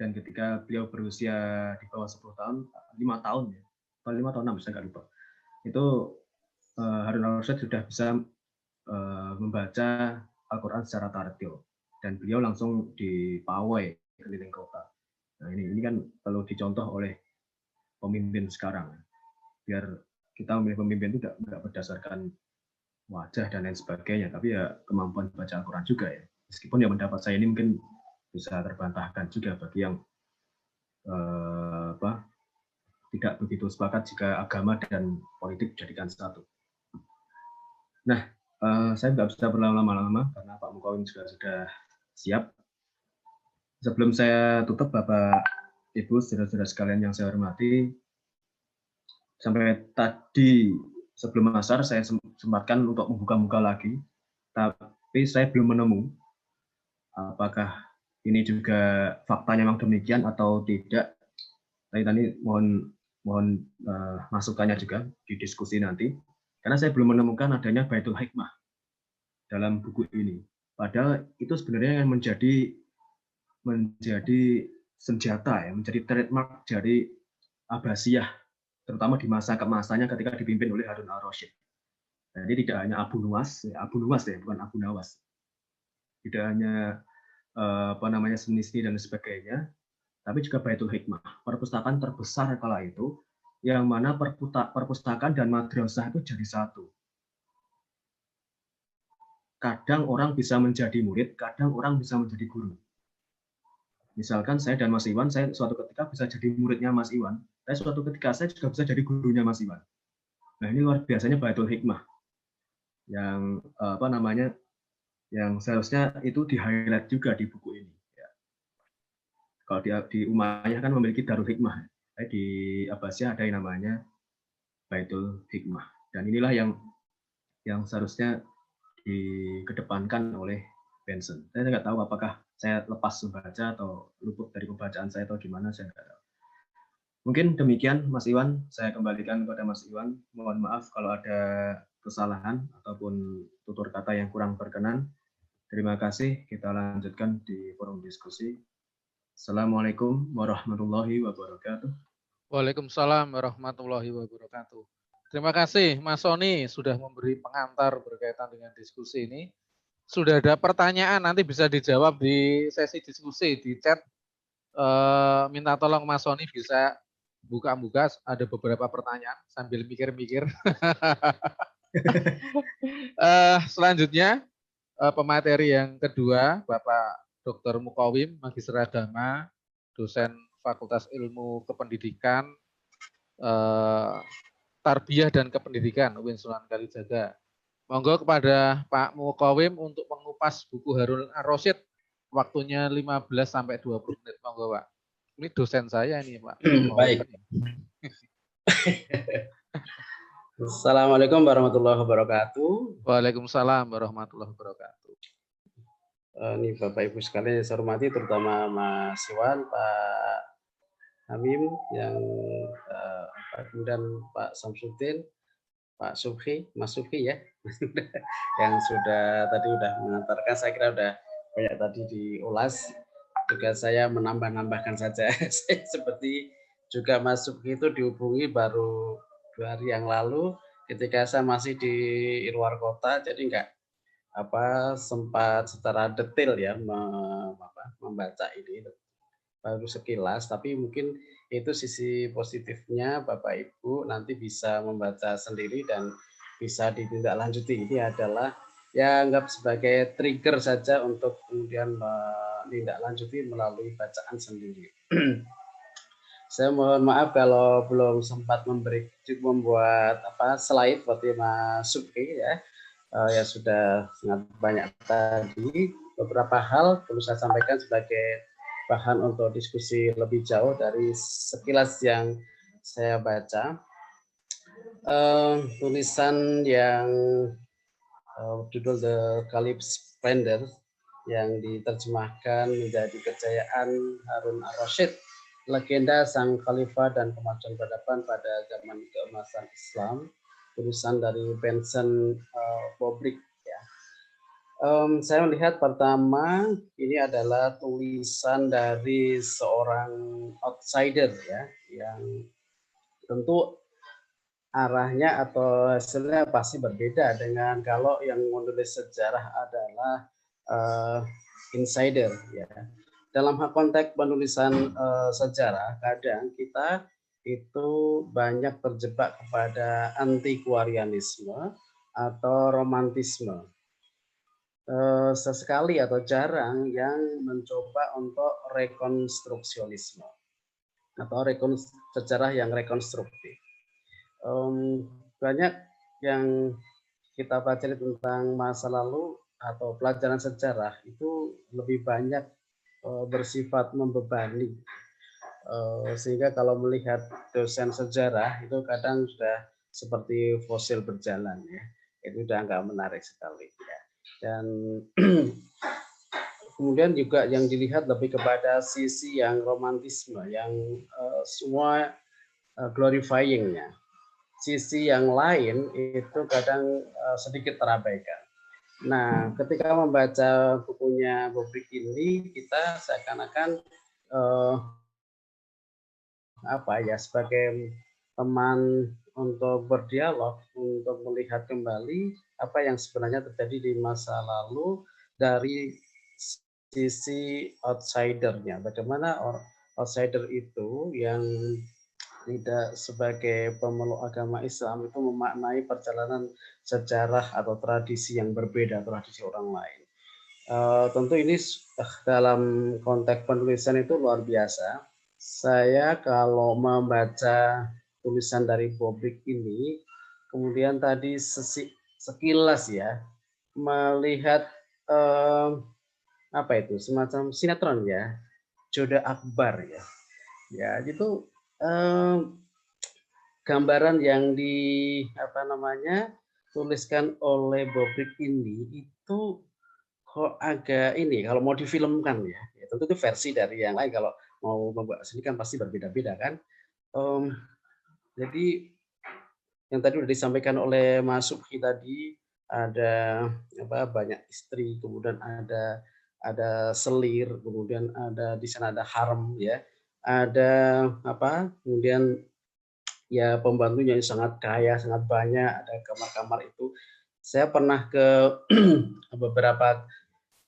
[SPEAKER 4] Dan ketika beliau berusia di bawah 10 tahun, 5 tahun ya, atau 5 tahun 6, saya nggak lupa. Itu Harun al-Rasyid sudah bisa membaca Al-Quran secara tartil. Dan beliau langsung dipawai keliling kota. Nah ini kan perlu dicontoh oleh pemimpin sekarang. Biar kita memilih pemimpin itu tidak berdasarkan wajah dan lain sebagainya, tapi ya kemampuan baca Al-Quran juga ya. Meskipun ya pendapat saya ini mungkin bisa terbantahkan juga bagi yang tidak begitu sepakat jika agama dan politik dijadikan satu. Nah, saya nggak bisa berlama-lama karena Pak Mukawim juga sudah siap. Sebelum saya tutup, Bapak, Ibu, saudara-saudara sekalian yang saya hormati, sampai tadi sebelum asar saya sempatkan untuk membuka-buka lagi, tapi saya belum menemu apakah ini juga faktanya memang demikian atau tidak. Tadi mohon masukannya juga di diskusi nanti, karena saya belum menemukan adanya Baitul Hikmah dalam buku ini. Padahal itu sebenarnya yang menjadi senjata ya, menjadi trademark dari Abbasiyah, terutama di masa keemasannya ketika dipimpin oleh Harun al-Rasyid. Jadi tidak hanya Abu Nuwas ya, bukan Abu Nawas. Tidak hanya seni-seni dan sebagainya, tapi juga Baitul Hikmah, perpustakaan terbesar kala itu, yang mana perpustakaan dan madrasah itu jadi satu. Kadang orang bisa menjadi murid, kadang orang bisa menjadi guru. Misalkan saya dan Mas Iwan, saya suatu ketika bisa jadi muridnya Mas Iwan, tapi suatu ketika saya juga bisa jadi gurunya Mas Iwan. Nah ini luar biasanya Baitul Hikmah, yang yang seharusnya itu di-highlight juga di buku ini. Kalau di Umayyah kan memiliki Darul Hikmah, di Abbasiyah ada yang namanya Baitul Hikmah, dan inilah yang seharusnya dikedepankan oleh Benson. Saya nggak tahu apakah saya lepas membaca atau luput dari pembacaan saya atau gimana, saya nggak tahu. Mungkin demikian Mas Iwan, saya kembalikan kepada Mas Iwan. Mohon maaf kalau ada kesalahan ataupun tutur kata yang kurang berkenan. Terima kasih, kita lanjutkan di forum diskusi. Assalamualaikum warahmatullahi wabarakatuh.
[SPEAKER 3] Waalaikumsalam warahmatullahi wabarakatuh. Terima kasih Mas Sony sudah memberi pengantar berkaitan dengan diskusi ini. Sudah ada pertanyaan, nanti bisa dijawab di sesi diskusi di chat. Minta tolong Mas Sony bisa buka-buka, ada beberapa pertanyaan sambil mikir-mikir. Selanjutnya pemateri yang kedua, Bapak Dr. Mukawim, Magister Agama, dosen Fakultas Ilmu Kependidikan, Tarbiyah dan Kependidikan UIN Sunan Kalijaga. Monggo kepada Pak Mukawim untuk mengupas buku Harun al-Rasyid. Waktunya 15 sampai 20 menit. Monggo, Pak. Ini dosen saya ini, Pak.
[SPEAKER 5] Baik. Assalamualaikum warahmatullahi wabarakatuh.
[SPEAKER 3] Waalaikumsalam warahmatullahi wabarakatuh.
[SPEAKER 5] Ini Bapak Ibu sekalian yang saya hormati, terutama Mas Iwan, Pak Hamim, kemudian Pak Samsudin, Pak Subhi, Mas Subhi ya, yang sudah mengantarkan. Saya kira sudah banyak tadi diulas. Juga saya menambahkan saja. Seperti juga Mas Subhi itu dihubungi baru 2 hari yang lalu ketika saya masih di luar kota, jadi enggak sempat secara detail ya membaca ini, baru sekilas, tapi mungkin itu sisi positifnya. Bapak Ibu nanti bisa membaca sendiri dan bisa ditindaklanjuti. Ini adalah ya anggap sebagai trigger saja untuk kemudian menindaklanjuti melalui bacaan sendiri. Saya mohon maaf kalau belum sempat membuat slide seperti Mas Subki ya, yang sudah sangat banyak tadi. Beberapa hal perlu saya sampaikan sebagai bahan untuk diskusi lebih jauh dari sekilas yang saya baca. Tulisan yang judul The Caliph Splendor yang diterjemahkan menjadi kejayaan Harun ar-Rasyid, legenda sang khalifah dan kemajuan peradaban pada zaman keemasan Islam, tulisan dari Benson Bobrick. Ya. Saya melihat pertama ini adalah tulisan dari seorang outsider ya, yang tentu arahnya atau hasilnya pasti berbeda dengan kalau yang menulis sejarah adalah insider ya. Dalam hal konteks penulisan sejarah, kadang kita itu banyak terjebak kepada antiquarianisme atau romantisme. Sesekali atau jarang yang mencoba untuk rekonstruksionisme atau sejarah yang rekonstruktif. Banyak yang kita pelajari tentang masa lalu atau pelajaran sejarah itu lebih banyak bersifat membebani, sehingga kalau melihat dosen sejarah itu kadang sudah seperti fosil berjalan ya, itu udah nggak menarik sekali ya. Dan kemudian juga yang dilihat lebih kepada sisi yang romantisme, yang semua glorifying-nya. Sisi yang lain itu kadang sedikit terabaikan. Nah, ketika membaca bukunya Bobrick ini, kita seakan-akan sebagai teman untuk berdialog, untuk melihat kembali apa yang sebenarnya terjadi di masa lalu dari sisi outsider-nya. Bagaimana outsider itu yang tidak sebagai pemeluk agama Islam itu memaknai perjalanan sejarah atau tradisi yang berbeda, tradisi orang lain. Tentu ini dalam konteks penulisan itu luar biasa. Saya kalau membaca tulisan dari Bobrick ini, kemudian tadi sekilas ya, melihat semacam sinetron ya, Joda Akbar ya. Ya, itu gambaran yang tuliskan oleh Bobrick ini itu kok agak ini kalau mau difilmkan ya tentu itu versi dari yang lain, kalau mau membuat sini kan pasti berbeda-beda kan. Jadi yang tadi sudah disampaikan oleh Mas Subki tadi, ada banyak istri, kemudian ada selir, kemudian ada di sana ada harem ya, ada kemudian ya pembantunya yang sangat kaya, sangat banyak, ada kamar-kamar itu. Saya pernah ke beberapa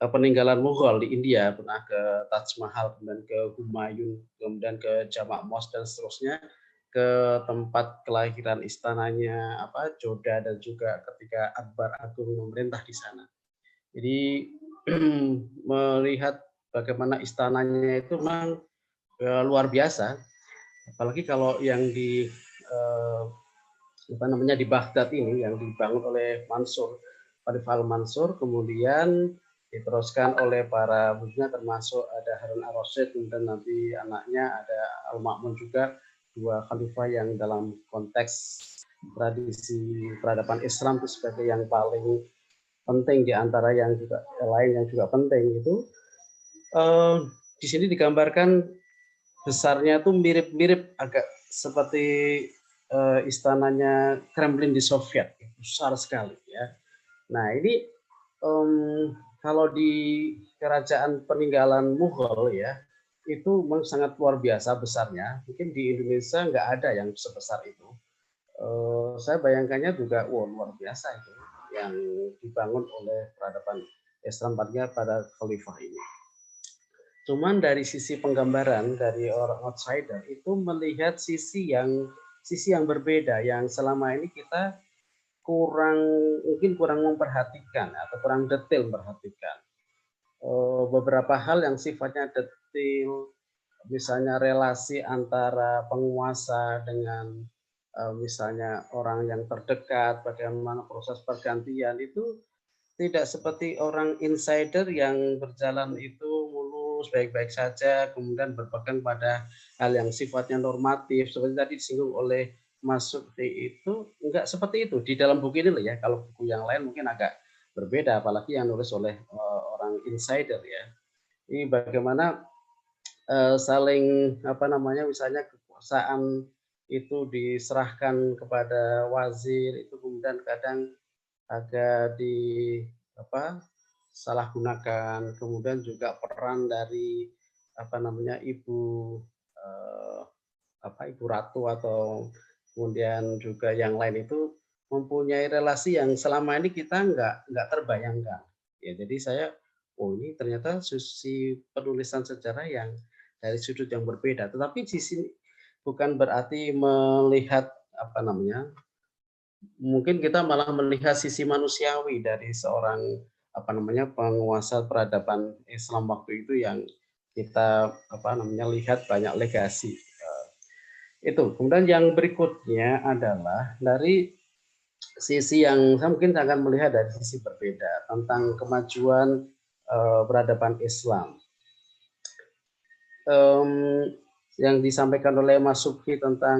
[SPEAKER 5] peninggalan Mughal di India, pernah ke Taj Mahal, kemudian ke Humayun, kemudian ke Jamak Mosque dan seterusnya, ke tempat kelahiran istananya Joda, dan juga ketika Akbar Agung memerintah di sana. Jadi melihat bagaimana istananya itu memang luar biasa, apalagi kalau yang di di Baghdad ini yang dibangun oleh Mansur, Khalifah Al-Mansur, kemudian diteruskan oleh para bujunya, termasuk ada Harun ar-Rasyid, kemudian nanti anaknya ada Al-Ma'mun juga, dua khalifah yang dalam konteks tradisi peradaban Islam itu sebagai yang paling penting di antara yang juga lain yang juga penting itu. Di sini digambarkan besarnya itu mirip-mirip agak seperti istananya Kremlin di Soviet, besar sekali ya. Nah ini kalau di kerajaan peninggalan Mughal ya itu memang sangat luar biasa besarnya. Mungkin di Indonesia nggak ada yang sebesar itu. Saya bayangkannya juga luar biasa itu yang dibangun oleh peradaban Islam pada khalifah ini. Cuman dari sisi penggambaran dari orang outsider itu melihat sisi yang berbeda, yang selama ini kita mungkin kurang memperhatikan atau kurang detail memperhatikan. Beberapa hal yang sifatnya detail misalnya relasi antara penguasa dengan misalnya orang yang terdekat, bagaimana proses pergantian itu tidak seperti orang insider yang berjalan itu mulus baik-baik saja, kemudian berpegang pada hal yang sifatnya normatif seperti tadi disinggung oleh Mas Sukti itu enggak seperti itu di dalam buku ini loh ya. Kalau buku yang lain mungkin agak berbeda, apalagi yang nulis oleh orang insider ya. Ini bagaimana saling apa namanya misalnya kekuasaan itu diserahkan kepada wazir itu kemudian kadang agak salah gunakan, kemudian juga peran dari apa namanya ibu ibu ratu atau kemudian juga yang lain itu mempunyai relasi yang selama ini kita nggak terbayangkan. Ya, jadi saya, oh ini ternyata sisi penulisan sejarah yang dari sudut yang berbeda. Tetapi di sini bukan berarti melihat apa namanya, mungkin kita malah melihat sisi manusiawi dari seorang apa namanya penguasa peradaban Islam waktu itu yang kita apa namanya lihat banyak legasi itu. Kemudian yang berikutnya adalah dari sisi yang saya mungkin akan melihat dari sisi berbeda tentang kemajuan peradaban Islam. Yang disampaikan oleh Mas Subki tentang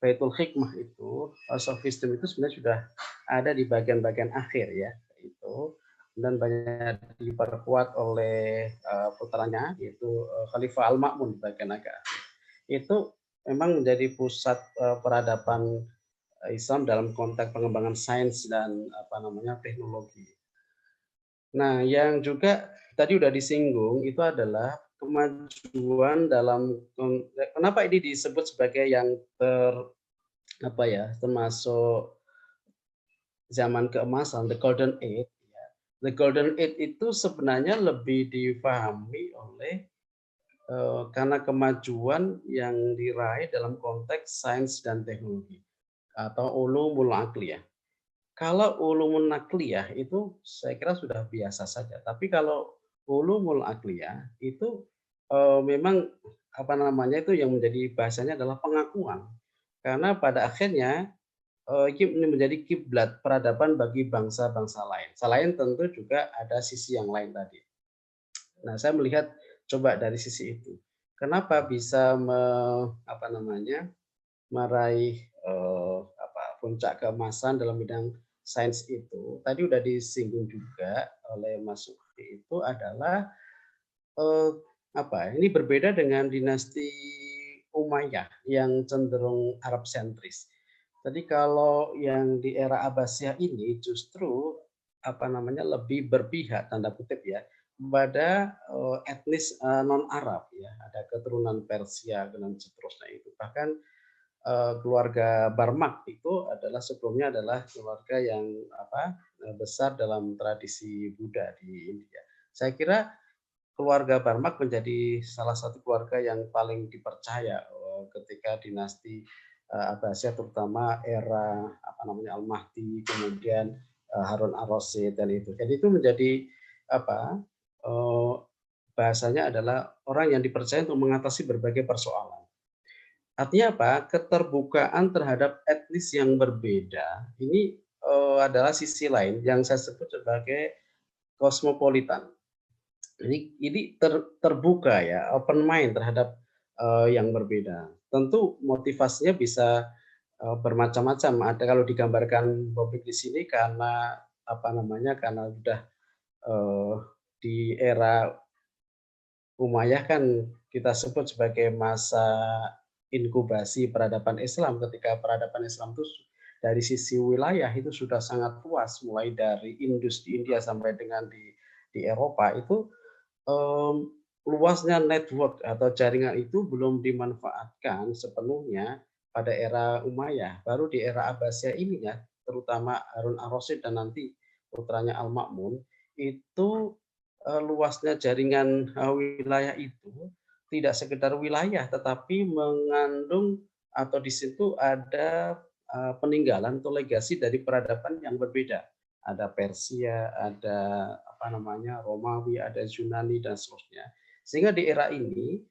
[SPEAKER 5] Baitul Hikmah itu, House of Wisdom itu sebenarnya sudah ada di bagian-bagian akhir ya, itu dan banyak diperkuat oleh putranya yaitu Khalifah Al-Ma'mun di bagian agak itu memang menjadi pusat peradaban Islam dalam konteks pengembangan sains dan apa namanya teknologi. Nah, yang juga tadi sudah disinggung itu adalah kemajuan dalam kenapa ini disebut sebagai yang termasuk zaman keemasan, the golden age. The golden age itu sebenarnya lebih dipahami oleh karena kemajuan yang diraih dalam konteks sains dan teknologi atau ulumul aqliyah. Kalau ulumul aqliyah itu saya kira sudah biasa saja, tapi kalau ulumul aqliyah itu memang apa namanya itu yang menjadi bahasanya adalah pengakuan. Karena pada akhirnya ini menjadi kiblat peradaban bagi bangsa-bangsa lain. Selain tentu juga ada sisi yang lain tadi. Nah, saya melihat coba dari sisi itu. Kenapa bisa meraih puncak keemasan dalam bidang sains itu? Tadi sudah disinggung juga oleh Mas Sukri itu adalah ini berbeda dengan dinasti Umayyah yang cenderung Arab sentris. Jadi kalau yang di era Abbasiyah ini justru lebih berpihak tanda kutip ya kepada etnis non Arab ya, ada keturunan Persia dan seterusnya itu. Bahkan keluarga Barmak itu adalah sebelumnya adalah keluarga yang besar dalam tradisi Buddha di India. Saya kira keluarga Barmak menjadi salah satu keluarga yang paling dipercaya ketika dinasti Abbasiyah, terutama era Al-Mahdi, kemudian Harun ar-Rasyid dan itu. Jadi itu menjadi bahasanya adalah orang yang dipercaya untuk mengatasi berbagai persoalan. Artinya apa? Keterbukaan terhadap etnis yang berbeda ini adalah sisi lain yang saya sebut sebagai kosmopolitan. Ini terbuka ya, open mind terhadap yang berbeda. Tentu motivasinya bisa bermacam-macam. Ada kalau digambarkan Bobik di sini karena karena sudah di era Umayyah kan kita sebut sebagai masa inkubasi peradaban Islam, ketika peradaban Islam itu dari sisi wilayah itu sudah sangat luas, mulai dari Indus di India sampai dengan di Eropa itu luasnya network atau jaringan itu belum dimanfaatkan sepenuhnya pada era Umayyah. Baru di era Abbasiyah ini ya, terutama Harun ar-Rasyid dan nanti putranya Al-Ma'mun, itu luasnya jaringan wilayah itu tidak sekedar wilayah, tetapi mengandung atau di situ ada peninggalan atau legasi dari peradaban yang berbeda. Ada Persia, ada Romawi, ada Yunani dan seterusnya. Sehingga di era ini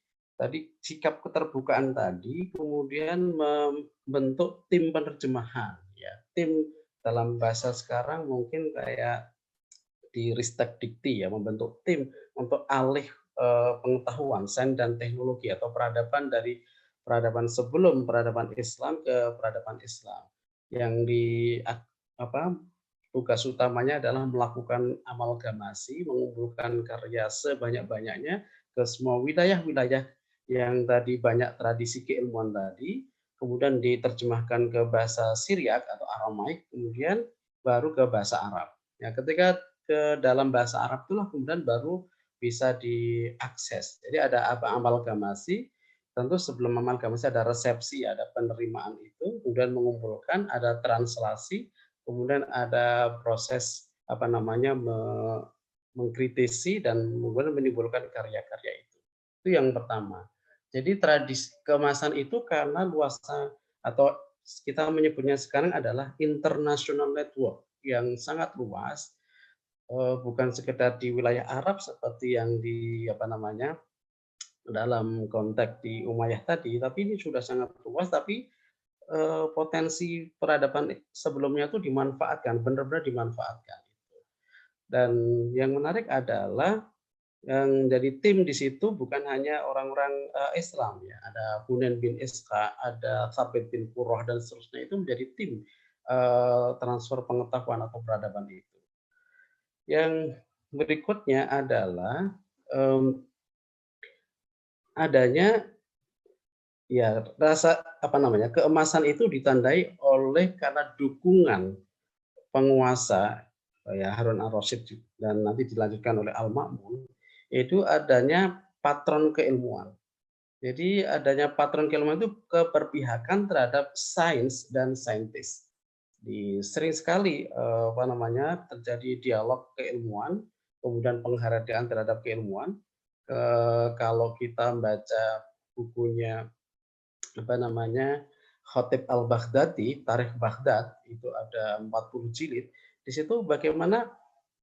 [SPEAKER 5] tadi sikap keterbukaan tadi kemudian membentuk tim penerjemahan ya. Tim dalam bahasa sekarang mungkin kayak di Ristek Dikti ya, membentuk tim untuk alih pengetahuan sains dan teknologi atau peradaban dari peradaban sebelum peradaban Islam ke peradaban Islam. Yang di tugas utamanya adalah melakukan amalgamasi, mengumpulkan karya sebanyak-banyaknya ke semua wilayah-wilayah yang tadi banyak tradisi keilmuan tadi, kemudian diterjemahkan ke bahasa Syriak atau Aramaik, kemudian baru ke bahasa Arab. Ya, ketika ke dalam bahasa Arab itulah kemudian baru bisa diakses. Jadi ada amalgamasi, tentu sebelum amalgamasi ada resepsi, ada penerimaan itu, kemudian mengumpulkan, ada translasi, kemudian ada proses mengkritisi dan kemudian menimbulkan karya-karya itu. Itu yang pertama. Jadi tradisi kemasan itu karena luasnya atau kita menyebutnya sekarang adalah international network yang sangat luas, bukan sekedar di wilayah Arab seperti yang di dalam konteks di Umayyah tadi, tapi ini sudah sangat luas, tapi potensi peradaban sebelumnya itu dimanfaatkan, benar-benar dimanfaatkan. Dan yang menarik adalah yang jadi tim di situ bukan hanya orang-orang Islam ya, ada Hunain bin Isqa, ada Thabit bin Qurrah dan seterusnya, itu menjadi tim transfer pengetahuan atau peradaban itu. Yang berikutnya adalah adanya ya rasa keemasan itu ditandai oleh karena dukungan penguasa ya Harun ar-Rasyid dan nanti dilanjutkan oleh Al-Ma'mun, itu adanya patron keilmuan. Jadi adanya patron keilmuan itu keberpihakan terhadap sains dan saintis. Sering sekali terjadi dialog keilmuan, kemudian penghargaan terhadap keilmuan. Kalau kita baca bukunya Khatib al-Baghdadi, Tarikh Baghdad, itu ada 40 jilid. Di situ bagaimana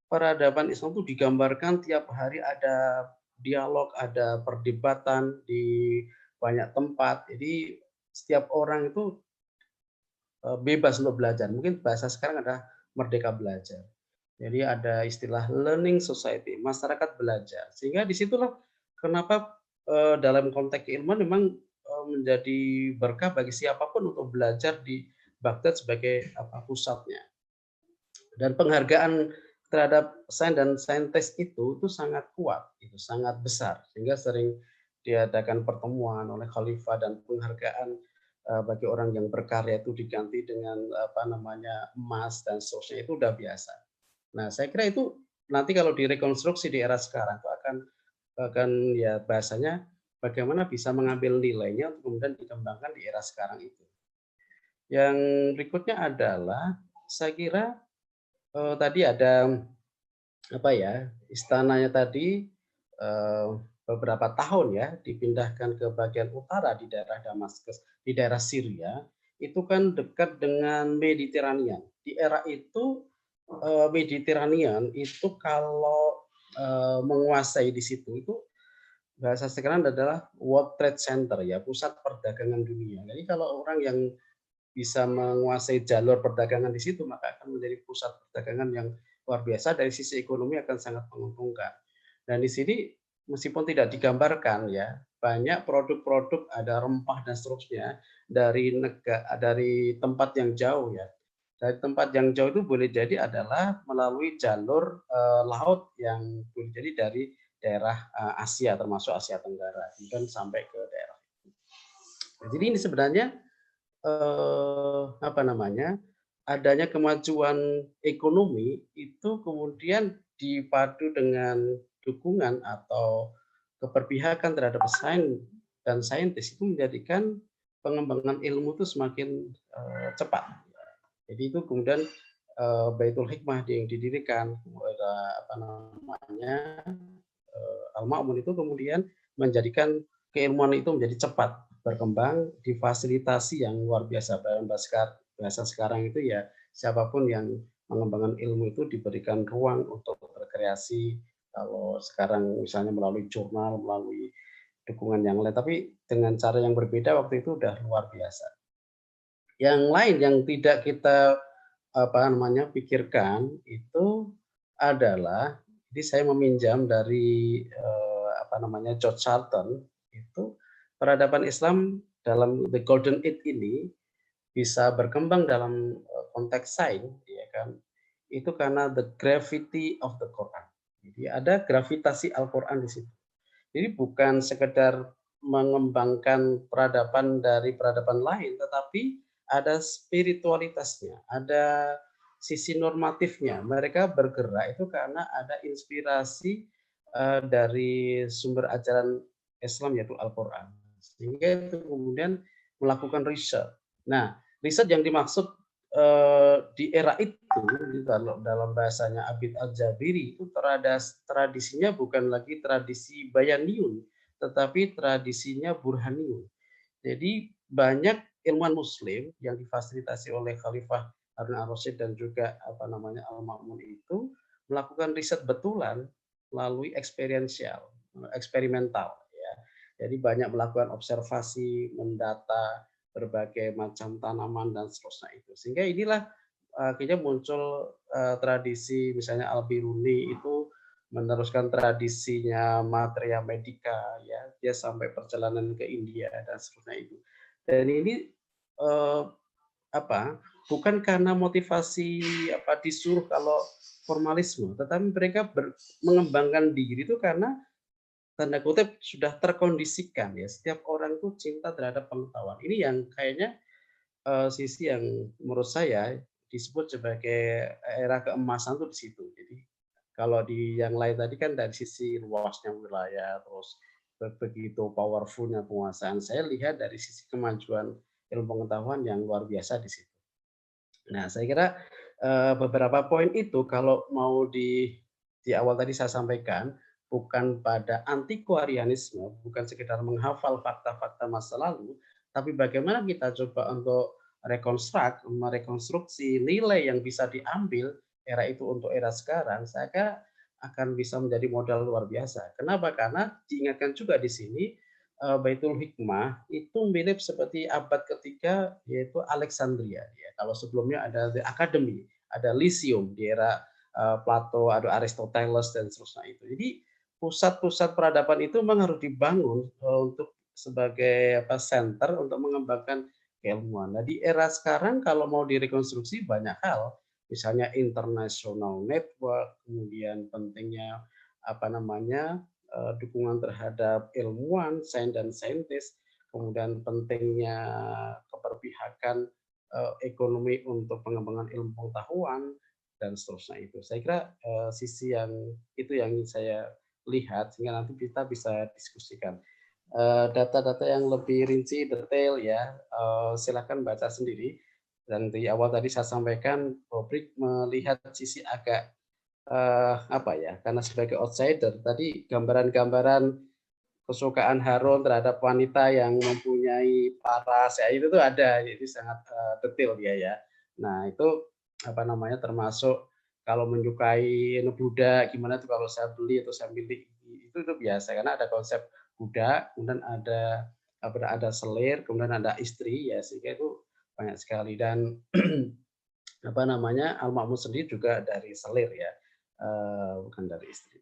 [SPEAKER 5] peradaban Islam itu digambarkan tiap hari ada dialog, ada perdebatan di banyak tempat. Jadi setiap orang itu bebas untuk belajar. Mungkin bahasa sekarang ada merdeka belajar. Jadi ada istilah learning society, masyarakat belajar. Sehingga disitulah kenapa dalam konteks keilmuan memang menjadi berkah bagi siapapun untuk belajar di Baghdad sebagai pusatnya. Dan penghargaan terhadap sains dan saintis itu sangat kuat, itu sangat besar, sehingga sering diadakan pertemuan oleh khalifah dan penghargaan bagi orang yang berkarya itu diganti dengan emas dan seterusnya, itu udah biasa. Nah, saya kira itu nanti kalau direkonstruksi di era sekarang itu akan ya bahasanya bagaimana bisa mengambil nilainya untuk kemudian dikembangkan di era sekarang itu. Yang berikutnya adalah saya kira tadi ada istananya tadi beberapa tahun ya dipindahkan ke bagian utara di daerah Damaskus, di daerah Syria, itu kan dekat dengan Mediterania. Di era itu Mediterania itu kalau menguasai di situ itu bahasa sekarang adalah World Trade Center ya, pusat perdagangan dunia. Jadi kalau orang yang bisa menguasai jalur perdagangan di situ, maka akan menjadi pusat perdagangan yang luar biasa, dari sisi ekonomi akan sangat menguntungkan. Dan di sini meskipun tidak digambarkan ya, banyak produk-produk, ada rempah dan seterusnya dari tempat yang jauh ya. Dari tempat yang jauh itu boleh jadi adalah melalui jalur laut yang boleh jadi dari daerah Asia, termasuk Asia Tenggara, dan sampai ke daerah. Nah, jadi ini sebenarnya adanya kemajuan ekonomi itu kemudian dipadu dengan dukungan atau keberpihakan terhadap sains dan saintis, itu menjadikan pengembangan ilmu itu semakin cepat. Jadi itu kemudian Baitul Hikmah yang didirikan Al-Ma'mun itu kemudian menjadikan keilmuan itu menjadi cepat berkembang, difasilitasi yang luar biasa. Dalam bahasa sekarang itu ya, siapapun yang mengembangkan ilmu itu diberikan ruang untuk berkreasi. Kalau sekarang misalnya melalui jurnal, melalui dukungan yang lain, tapi dengan cara yang berbeda waktu itu udah luar biasa. Yang lain yang tidak kita pikirkan itu adalah, jadi saya meminjam dari George Charlton, itu peradaban Islam dalam The Golden Age ini bisa berkembang dalam konteks sains, ya kan? Itu karena the gravity of the Quran. Jadi ada gravitasi Al-Quran di situ. Jadi bukan sekedar mengembangkan peradaban dari peradaban lain, tetapi ada spiritualitasnya, ada sisi normatifnya. Mereka bergerak itu karena ada inspirasi dari sumber ajaran Islam yaitu Al-Quran. Sehingga itu kemudian melakukan riset. Nah, riset yang dimaksud di era itu, dalam bahasanya Abid Al-Jabiri, itu tradisinya bukan lagi tradisi Bayaniyun, tetapi tradisinya Burhaniyun. Jadi banyak ilmuwan Muslim yang difasilitasi oleh Khalifah Harun al-Rasyid dan juga Al-Ma'mun itu melakukan riset betulan melalui eksperimental. Ya. Jadi banyak melakukan observasi, mendata berbagai macam tanaman dan seterusnya itu. Sehingga inilah akhirnya muncul tradisi misalnya Al-Biruni itu meneruskan tradisinya Maitreya Medica, ya, dia sampai perjalanan ke India dan seterusnya itu. Dan ini bukan karena motivasi disuruh kalau formalisme, tetapi mereka mengembangkan diri itu karena tanda kutip sudah terkondisikan, ya, setiap orang itu cinta terhadap pengetahuan. Ini yang kayaknya sisi yang menurut saya disebut sebagai era keemasan itu di situ. Jadi kalau di yang lain tadi kan dari sisi luasnya wilayah, terus begitu powerfulnya penguasaan, saya lihat dari sisi kemajuan ilmu pengetahuan yang luar biasa di situ. Nah, saya kira beberapa poin itu kalau mau di awal tadi saya sampaikan, bukan pada anti-Qur'anisme, bukan sekedar menghafal fakta-fakta masa lalu, tapi bagaimana kita coba untuk merekonstruksi nilai yang bisa diambil era itu untuk era sekarang, saya kira akan bisa menjadi modal luar biasa. Kenapa? Karena diingatkan juga di sini, Baitul Hikmah itu mirip seperti abad ketiga, yaitu Alexandria. Ya. Kalau sebelumnya ada The Academy, ada Lyceum di era Plato, ada Aristoteles dan seterusnya itu. Jadi pusat-pusat peradaban itu memang harus dibangun untuk sebagai center untuk mengembangkan keilmuan. Nah, di era sekarang kalau mau direkonstruksi banyak hal, misalnya international network, kemudian pentingnya dukungan terhadap ilmuwan, sains dan saintis, kemudian pentingnya keberpihakan ekonomi untuk pengembangan ilmu pengetahuan dan seterusnya itu. Saya kira sisi yang itu yang saya lihat sehingga nanti kita bisa diskusikan. Data-data yang lebih rinci, detail ya, silakan baca sendiri. Dan di awal tadi saya sampaikan, publik melihat sisi agak karena sebagai outsider tadi gambaran-gambaran kesukaan Harun terhadap wanita yang mempunyai paras ya itu tuh ada, jadi sangat detail dia ya. Nah itu termasuk kalau menyukai budak gimana tuh kalau saya beli atau saya miliki itu biasa karena ada konsep budak, kemudian ada selir, kemudian ada istri ya sehingga itu banyak sekali dan Al-Ma'mun sendiri juga dari selir ya. Bukan dari istri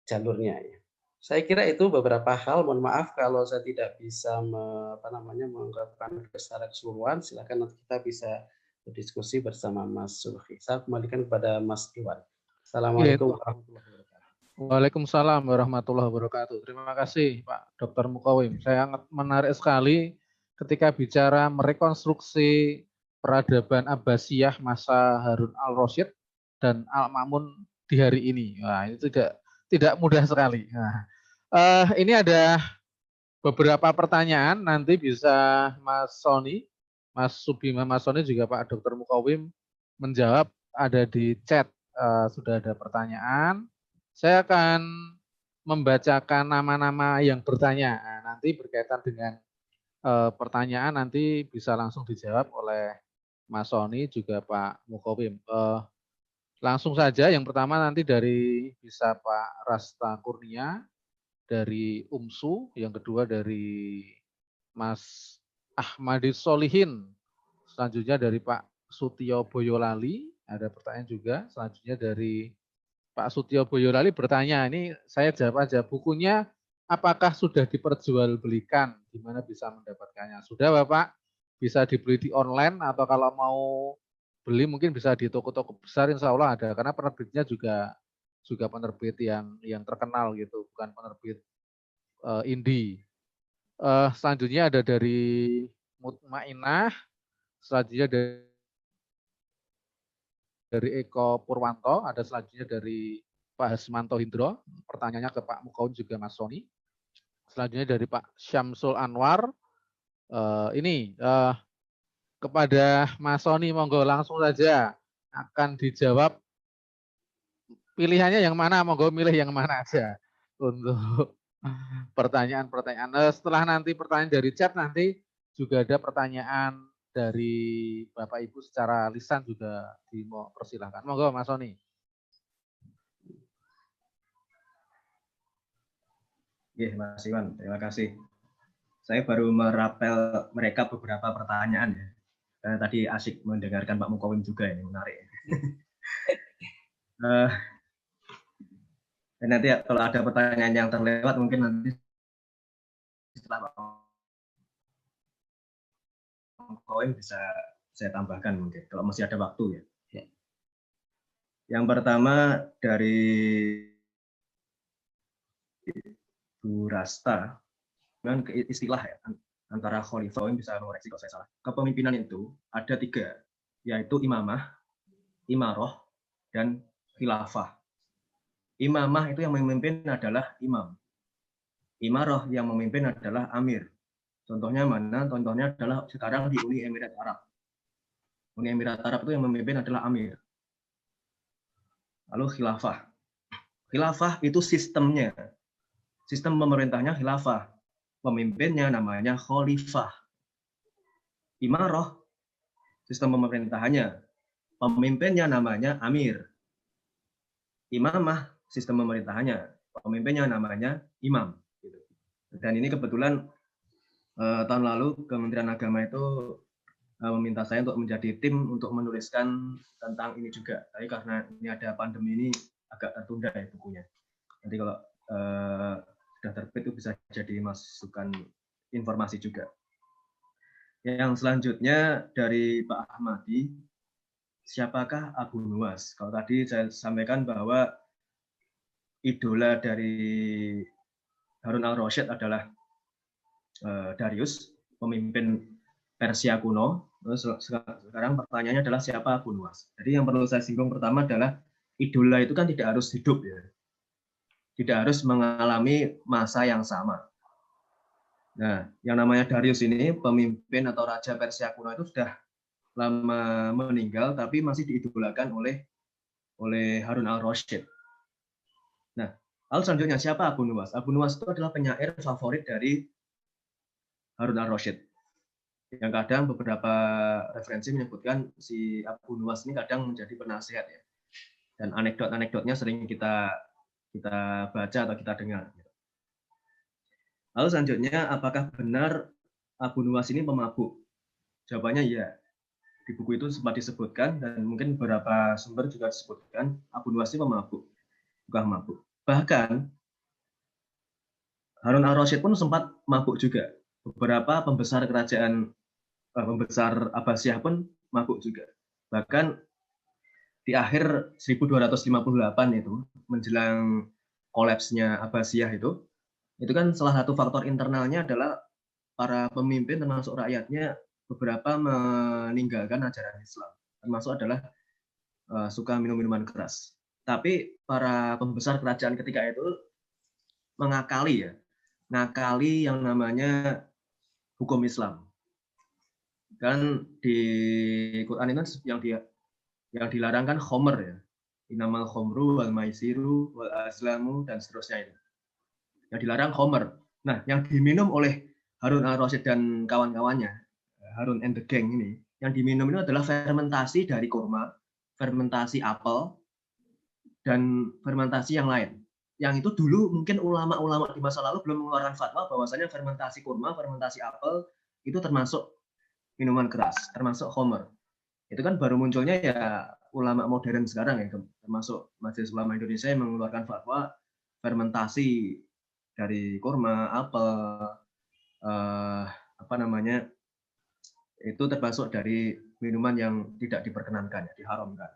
[SPEAKER 5] jalurnya ya. Saya kira itu beberapa hal. Mohon maaf kalau saya tidak bisa mengungkapkan secara keseluruhan. Silakan nanti kita bisa berdiskusi bersama Mas Sulfi. Saya kembalikan kepada Mas Iwan. Assalamualaikum warahmatullahi wabarakatuh.
[SPEAKER 3] Waalaikumsalam warahmatullahi wabarakatuh. Terima kasih Pak Dr. Mukawim. Saya sangat menarik sekali ketika bicara merekonstruksi peradaban Abbasiyah masa Harun al-Rasyid dan Al-Ma'mun di hari ini. Nah, itu tidak mudah sekali. Nah, ini ada beberapa pertanyaan, nanti bisa Mas Sony, Mas Subima, Mas Sony juga Pak Dr. Mukawim menjawab, ada di chat, sudah ada pertanyaan. Saya akan membacakan nama-nama yang bertanya. Nah, nanti berkaitan dengan pertanyaan nanti bisa langsung dijawab oleh Mas Sony juga Pak Mukawim. Langsung saja, yang pertama nanti dari bisa Pak Rasta Kurnia. dari UMSU, yang kedua dari Mas Ahmadi Solihin, selanjutnya dari Pak Sutio Boyolali, ada pertanyaan juga, selanjutnya dari Pak Sutio Boyolali bertanya, ini saya jawab aja, bukunya apakah sudah diperjualbelikan, di mana bisa mendapatkannya? Sudah Bapak, bisa dibeli di online, atau kalau mau beli mungkin bisa di toko-toko besar, insya Allah ada, karena penerbitnya juga penerbit yang terkenal gitu, bukan penerbit indie. Selanjutnya ada dari Mutmainah, selanjutnya dari Eko Purwanto, ada selanjutnya dari Pak Hasmanto Hindro, pertanyaannya ke Pak Mukaun juga Mas Soni. Selanjutnya dari Pak Syamsul Anwar, kepada Mas Soni, monggo langsung saja akan dijawab. Pilihannya yang mana, monggo milih yang mana aja untuk pertanyaan-pertanyaan. Setelah nanti pertanyaan dari chat, nanti juga ada pertanyaan dari Bapak Ibu secara lisan juga dipersilahkan. Monggo Mas Soni.
[SPEAKER 4] Oke, Mas Iwan, terima kasih. Saya baru merapel mereka beberapa pertanyaan ya. Karena tadi asik mendengarkan Pak Mukawim juga, ini menarik. Dan nanti kalau ada pertanyaan yang terlewat mungkin nanti setelah Pak Mukawim bisa saya tambahkan mungkin kalau masih ada waktu ya. Yang pertama dari Bu Rasta, dengan istilah ya, antara khalifah, bisa mengoreksi kalau saya salah. Kepemimpinan itu ada 3, yaitu imamah, imaroh, dan khilafah. Imamah itu yang memimpin adalah imam. Imaroh yang memimpin adalah amir. Contohnya mana? Contohnya adalah sekarang di Uni Emirat Arab. Uni Emirat Arab itu yang memimpin adalah amir. Lalu khilafah. Khilafah itu sistemnya. Sistem pemerintahnya khilafah. Pemimpinnya namanya khalifah. Imaroh, sistem pemerintahannya. Pemimpinnya namanya amir. Imamah, sistem pemerintahannya. Pemimpinnya namanya imam. Dan ini kebetulan tahun lalu Kementerian Agama itu meminta saya untuk menjadi tim untuk menuliskan tentang ini juga. Tapi karena ini ada pandemi ini agak tertunda ya bukunya. Nanti kalau sudah terbit itu bisa jadi masukan informasi juga. Yang selanjutnya dari Pak Ahmadi, siapakah Abu Nuwas? Kalau tadi saya sampaikan bahwa idola dari Harun al-Rasyid adalah Darius, pemimpin Persia kuno. Terus sekarang pertanyaannya adalah siapa Abu Nuwas? Jadi yang perlu saya singgung pertama adalah idola itu kan tidak harus hidup ya. Tidak harus mengalami masa yang sama. Nah, yang namanya Darius ini, pemimpin atau raja Persia kuno itu sudah lama meninggal, tapi masih diidolakan oleh Harun al-Rasyid. Nah, lalu selanjutnya siapa Abu Nuwas? Abu Nuwas itu adalah penyair favorit dari Harun al-Rasyid. Yang kadang beberapa referensi menyebutkan si Abu Nuwas ini kadang menjadi penasihat ya. Dan anekdot-anekdotnya sering kita baca atau kita dengar. Lalu selanjutnya, apakah benar Abu Nuwas ini pemabuk? Jawabannya ya. Di buku itu sempat disebutkan dan mungkin beberapa sumber juga disebutkan Abu Nuwas ini pemabuk, bukan mabuk. Bahkan Harun al-Rasyid pun sempat mabuk juga. Beberapa pembesar kerajaan, pembesar Abbasiyah pun mabuk juga. Bahkan di akhir 1258 itu, menjelang kolapsnya Abbasiyah itu kan salah satu faktor internalnya adalah para pemimpin termasuk rakyatnya beberapa meninggalkan ajaran Islam. Termasuk adalah suka minum minuman keras. Tapi para pembesar kerajaan ketika itu mengakali yang namanya hukum Islam. Kan di Quran itu yang dilarang kan khomer ya. Inamal khomru wal maisiru wal azlamu dan seterusnya itu. Yang dilarang khomer. Nah, yang diminum oleh Harun al-Rasyid dan kawan-kawannya, Harun and the gang ini, yang diminum itu adalah fermentasi dari kurma, fermentasi apel, dan fermentasi yang lain. yang itu dulu mungkin ulama-ulama di masa lalu belum mengeluarkan fatwa bahwasanya fermentasi kurma, fermentasi apel itu termasuk minuman keras, termasuk khamr. Itu kan baru munculnya ya ulama modern sekarang ya, termasuk Majelis Ulama Indonesia yang mengeluarkan fatwa fermentasi dari kurma, apel, itu termasuk dari minuman yang tidak diperkenankan, ya, diharamkan.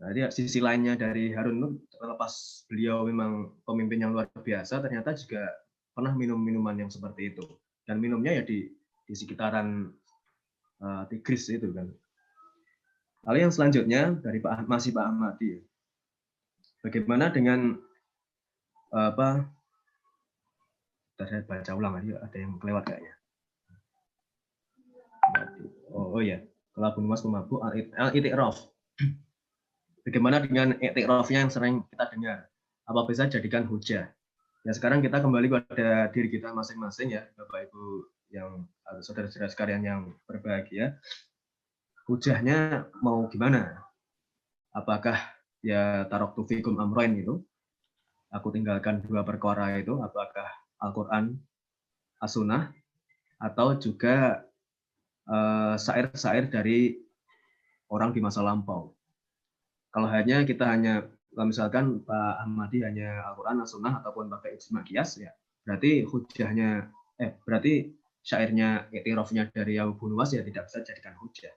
[SPEAKER 4] Nah, jadi sisi lainnya dari Harun Nur, terlepas beliau memang pemimpin yang luar biasa, ternyata juga pernah minum minuman yang seperti itu. Dan minumnya ya di sekitaran Tigris itu kan. Lalu yang selanjutnya dari Pak Ahmadi. Bagaimana dengan saya baca ulang aja, ada yang kelewat kayaknya. Oh ya, kalau Abu Nuwas pemabuk al-i'tiraf. Bagaimana dengan i'tirafnya yang sering kita dengar? Apa bisa jadikan hujah? Ya sekarang kita kembali pada diri kita masing-masing ya, Bapak Ibu yang saudara-saudara sekalian yang berbahagia. Hujahnya mau gimana? Apakah ya taraktu fikum amroin itu? Aku tinggalkan 2 perkara itu, apakah Al-Quran, As-Sunnah, atau juga syair-syair dari orang di masa lampau. Kalau misalkan Pak Ahmadi hanya Al-Quran, As-Sunnah, ataupun pakai ijma qiyas, ya berarti berarti syairnya i'tirafnya dari Abu Nuwas ya tidak bisa dijadikan hujah.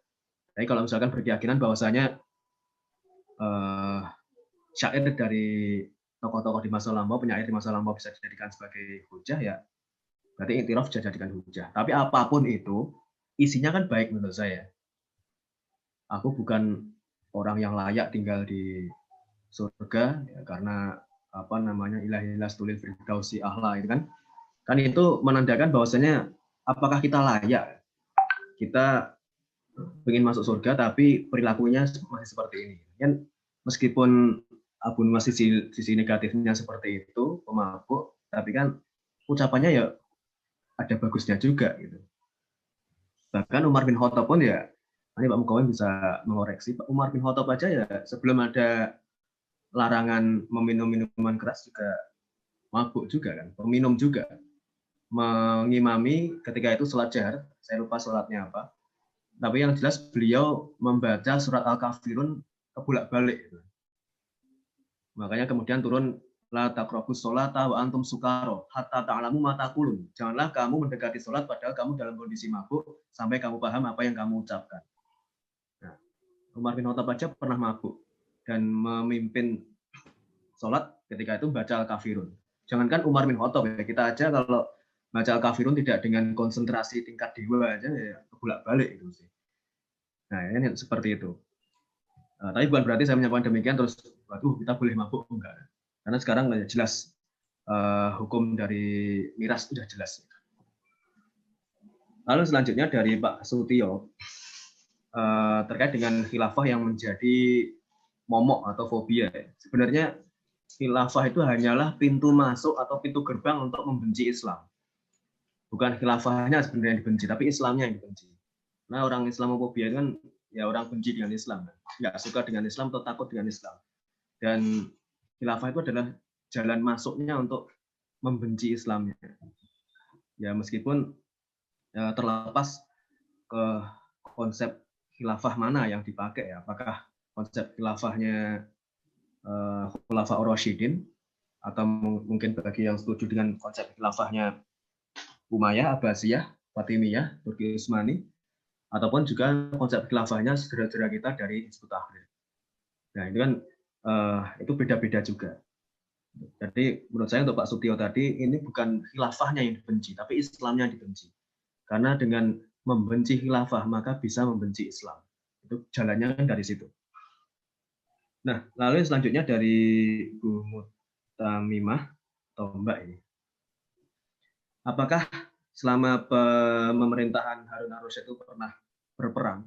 [SPEAKER 4] Tapi kalau misalkan berkeyakinan bahwasanya syair dari tokoh-tokoh di masa lampau, penyair di masa lampau bisa dijadikan sebagai hujah, ya berarti i'tiraf bisa dijadikan hujah. Tapi apapun itu, isinya kan baik menurut saya. Aku bukan orang yang layak tinggal di surga ya, karena ilahilah stulil firdausi ahla itu kan itu menandakan bahwasanya apakah kita layak, kita ingin masuk surga tapi perilakunya masih seperti ini kan. Meskipun Abu Nuwas sisi negatifnya seperti itu, pemabuk, tapi kan ucapannya ya ada bagusnya juga gitu. Bahkan Umar bin Khattab pun ya, ini Pak Mukawin bisa mengoreksi, Umar bin Khattab aja ya sebelum ada larangan meminum minuman keras juga mabuk juga kan, peminum juga, mengimami ketika itu sholat jahar, saya lupa sholatnya apa, tapi yang jelas beliau membaca surat Al-Kafirun kebulak-balik. Makanya kemudian turun la taqrabus sholata wa antum sukaro hatta ta'lamu ma taqulun. Janganlah kamu mendekati sholat padahal kamu dalam kondisi mabuk sampai kamu paham apa yang kamu ucapkan. Nah, Umar bin Khattab aja pernah mabuk dan memimpin sholat ketika itu baca Al-Kafirun. Jangankan Umar bin Khattab ya, kita aja kalau baca Al-Kafirun tidak dengan konsentrasi tingkat dewa aja ya kebulak-balik itu sih. Nah, ini seperti itu. Tapi bukan berarti saya menyampaikan demikian terus waduh kita boleh mabuk, enggak. Karena sekarang jelas hukum dari miras sudah jelas. Lalu selanjutnya dari Pak Sutio terkait dengan khilafah yang menjadi momok atau fobia. Sebenarnya khilafah itu hanyalah pintu masuk atau pintu gerbang untuk membenci Islam. Bukan khilafahnya sebenarnya yang dibenci, tapi Islamnya yang dibenci. Nah, orang Islamofobia itu kan ya orang benci dengan Islam, nggak suka dengan Islam atau takut dengan Islam. Dan khilafah itu adalah jalan masuknya untuk membenci Islamnya. Ya meskipun terlepas ke konsep khilafah mana yang dipakai ya, apakah konsep khilafahnya Khulafa Ar-Rasyidin atau mungkin bagi yang setuju dengan konsep khilafahnya Umayyah, Abbasiyah, Fatimiyah, Turki Utsmani, ataupun juga konsep khilafahnya saudara-saudara kita dari Hizbut Tahrir. Nah itu kan itu beda-beda juga. Jadi menurut saya untuk Pak Sutio tadi ini bukan khilafahnya yang dibenci, tapi Islamnya yang dibenci. Karena dengan membenci khilafah maka bisa membenci Islam. Itu jalannya kan dari situ. Nah lalu selanjutnya dari Bu Mutamimah atau Mbak ini. Apakah selama pemerintahan Harun Ar-Rasyid itu pernah berperang?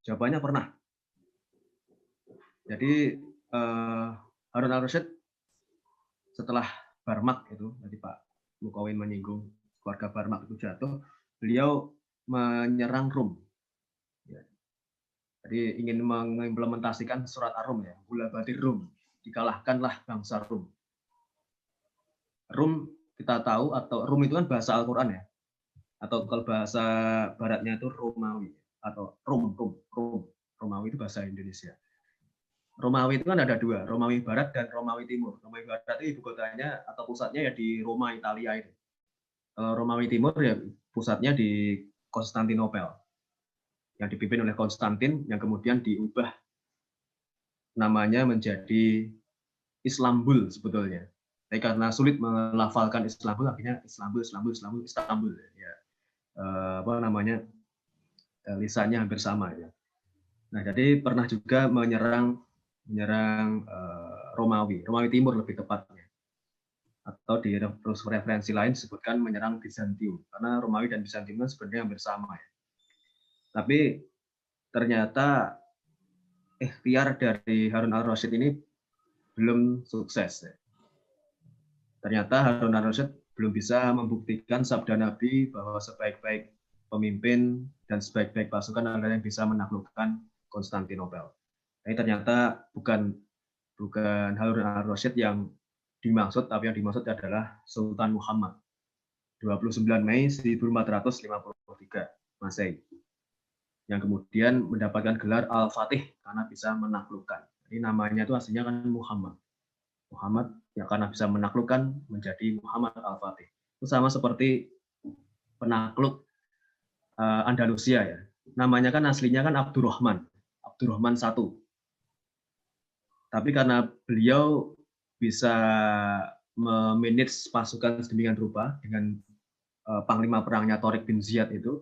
[SPEAKER 4] Jawabannya pernah. Jadi Harun Ar-Rasyid setelah Barmak itu, tadi Pak Mukawin menyinggung keluarga Barmak itu jatuh, beliau menyerang Rum. Ya. Jadi ingin mengimplementasikan surat Ar-Rum ya, Gula Batir Rum, dikalahkanlah bangsa Rum. Rum kita tahu, atau Rum itu kan bahasa Al-Quran ya, atau kalau bahasa baratnya itu Romawi, atau Romawi itu bahasa Indonesia. Romawi itu kan ada dua, Romawi Barat dan Romawi Timur. Romawi Barat itu ibu kotanya atau pusatnya ya di Roma, Italia itu. Romawi Timur ya pusatnya di Konstantinopel, yang dipimpin oleh Konstantin, yang kemudian diubah namanya menjadi Istanbul sebetulnya. Tapi karena sulit melafalkan Istanbul, akhirnya Istanbul. Ya, lisannya hampir sama ya. Nah, jadi pernah juga menyerang Romawi Timur lebih tepatnya. Atau di referensi lain disebutkan menyerang Bizantium, karena Romawi dan Bizantium kan sebenarnya hampir sama ya. Tapi ternyata ikhtiar dari Harun al-Rasyid ini belum sukses. Ternyata Harun al-Rasyid belum bisa membuktikan sabda Nabi bahwa sebaik-baik pemimpin dan sebaik-baik pasukan adalah yang bisa menaklukkan Konstantinopel. Tapi ternyata bukan Harun al-Rasyid yang dimaksud, tapi yang dimaksud adalah Sultan Muhammad. 29 Mei 1453 Masehi. Yang kemudian mendapatkan gelar Al-Fatih karena bisa menaklukkan. Jadi namanya itu aslinya kan Muhammad. Muhammad yang karena bisa menaklukkan menjadi Muhammad Al-Fatih. Itu sama seperti penakluk Andalusia ya. Namanya kan aslinya kan Abdurrahman I. Tapi karena beliau bisa memanage pasukan sedemikian rupa dengan panglima perangnya Tariq bin Ziyad itu,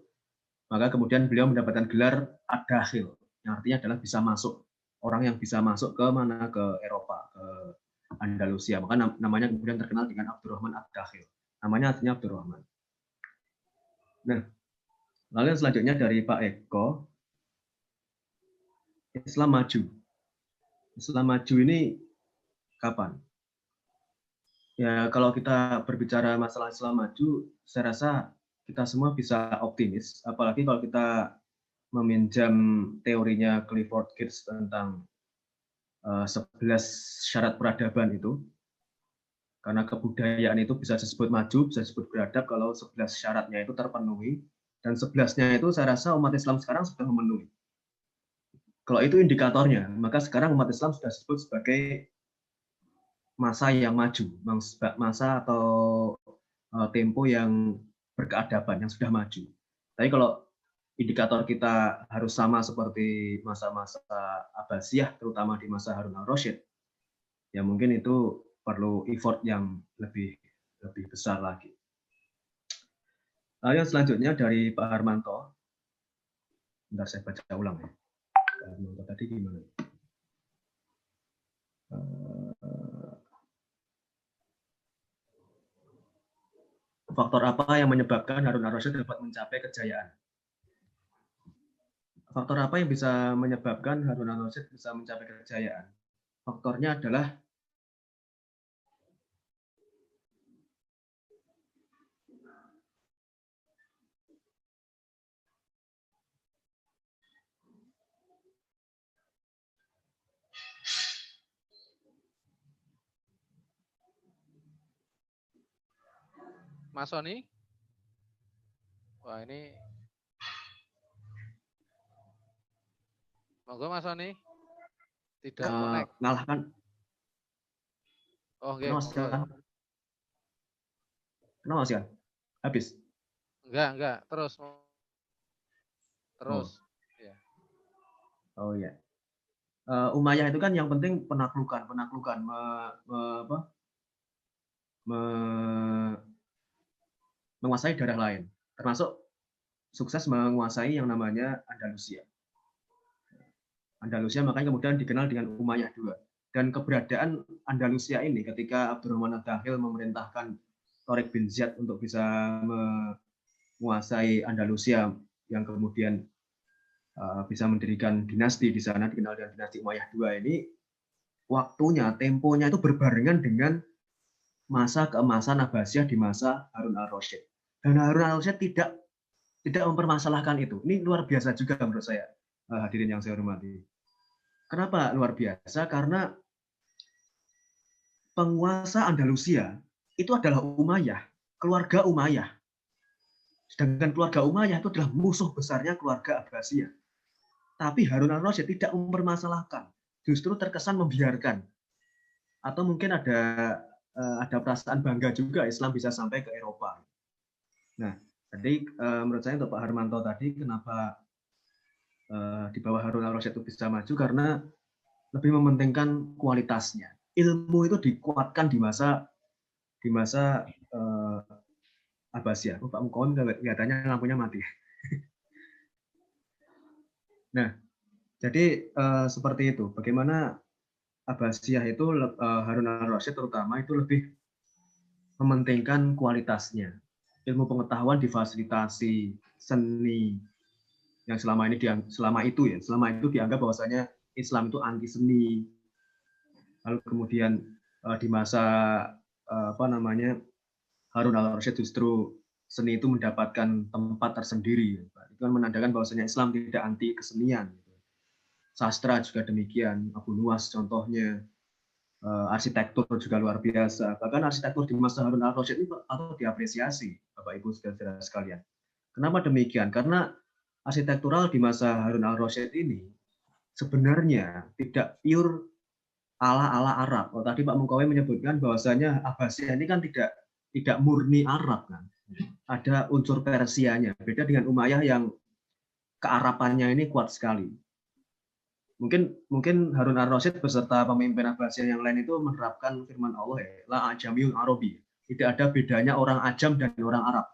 [SPEAKER 4] maka kemudian beliau mendapatkan gelar Ad-Dakhil, yang artinya adalah bisa masuk, orang yang bisa masuk ke mana, ke Eropa, ke Andalusia. Maka namanya kemudian terkenal dengan Abdurrahman Ad-Dakhil. Namanya artinya Abdurrahman. Nah, lalu yang selanjutnya dari Pak Eko, Islam maju. Islam maju ini kapan? Ya, kalau kita berbicara masalah Islam maju, saya rasa kita semua bisa optimis, apalagi kalau kita meminjam teorinya Clifford Geertz tentang 11 syarat peradaban itu. Karena kebudayaan itu bisa disebut maju, bisa disebut beradab kalau 11 syaratnya itu terpenuhi, dan 11-nya itu saya rasa umat Islam sekarang sudah memenuhi. Kalau itu indikatornya, maka sekarang umat Islam sudah disebut sebagai masa yang maju, masa atau tempo yang berkeadaban, yang sudah maju. Tapi kalau indikator kita harus sama seperti masa-masa Abbasiyah, terutama di masa Harun al-Rasyid, ya mungkin itu perlu effort yang lebih besar lagi. Lalu yang selanjutnya dari Pak Harmanto. Bentar saya baca ulang ya. Pak Harmanto tadi gimana? Faktor apa yang menyebabkan Harun al-Rasyid dapat mencapai kejayaan? Faktor apa yang bisa menyebabkan Harun al-Rasyid bisa mencapai kejayaan? Faktornya adalah
[SPEAKER 3] Mas Sony? Wah, ini monggo Mas Sony. Tidak connect.
[SPEAKER 4] Ngalahkan.
[SPEAKER 3] Oh, okay.
[SPEAKER 4] Kenapa Mas Yan? Habis?
[SPEAKER 3] Enggak. Terus. Ya.
[SPEAKER 4] Oh iya. Umayyah itu kan yang penting penaklukan, menguasai daerah lain, termasuk sukses menguasai yang namanya Andalusia. Makanya kemudian dikenal dengan Umayyah II. Dan keberadaan Andalusia ini ketika Abdurrahman ad-Dakhil memerintahkan Tariq bin Ziyad untuk bisa menguasai Andalusia, yang kemudian bisa mendirikan dinasti di sana dikenal dengan dinasti Umayyah II ini, waktunya, temponya itu berbarengan dengan masa keemasan Abbasiyah di masa Harun al-Rasyid. Dan Harun al-Rasyid tidak mempermasalahkan itu. Ini luar biasa juga menurut saya, hadirin yang saya hormati. Kenapa luar biasa? Karena penguasa Andalusia itu adalah Umayyah, keluarga Umayyah. Sedangkan keluarga Umayyah itu adalah musuh besarnya keluarga Abbasiyah. Tapi Harun al-Rasyid tidak mempermasalahkan, justru terkesan membiarkan. Atau mungkin ada perasaan bangga juga Islam bisa sampai ke Eropa. Nah, jadi menurut saya untuk Pak Harmanto tadi, kenapa di bawah Harun al-Rasyid itu bisa maju, karena lebih mementingkan kualitasnya. Ilmu itu dikuatkan di masa Abbasiyah. Pak Muqawim kelihatannya lampunya mati. Nah, jadi seperti itu. Bagaimana Abbasiyah itu Harun al-Rasyid terutama itu lebih mementingkan kualitasnya. Ilmu pengetahuan difasilitasi, seni yang selama itu dianggap bahwasanya Islam itu anti seni. Lalu kemudian di masa Harun al-Rasyid justru seni itu mendapatkan tempat tersendiri. Itu kan menandakan bahwasanya Islam tidak anti kesenian. Sastra juga demikian. Abu Nuwas contohnya. Arsitektur juga luar biasa. Bahkan arsitektur di masa Harun al-Rasyid itu patut diapresiasi, Bapak Ibu saudara sekalian. Kenapa demikian? Karena arsitektural di masa Harun al-Rasyid ini sebenarnya tidak pure ala-ala Arab. Oh, tadi Pak Muqawim menyebutkan bahwasanya Abbasiyah ini kan tidak murni Arab kan. Ada unsur Persianya. Beda dengan Umayyah yang kearapannya ini kuat sekali. Mungkin Harun al-Rasyid beserta pemimpin Abbasiyah yang lain itu menerapkan firman Allah ya, la ajamiyun arabi. Tidak ada bedanya orang Ajam dan orang Arab.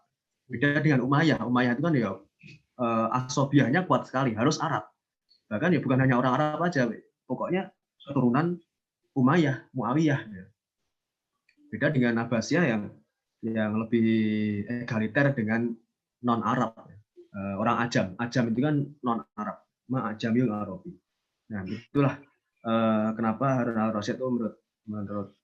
[SPEAKER 4] Beda dengan Umayyah. Umayyah itu kan ya asobiahnya kuat sekali, harus Arab. Bahkan ya bukan hanya orang Arab aja, pokoknya keturunan Umayyah, Muawiyah. Beda dengan Abbasiyah yang lebih egaliter dengan non Arab. Orang Ajam. Ajam itu kan non Arab. Ma ajamiyun arabi. Nah, itulah kenapa Harun al-Rasyid itu menurut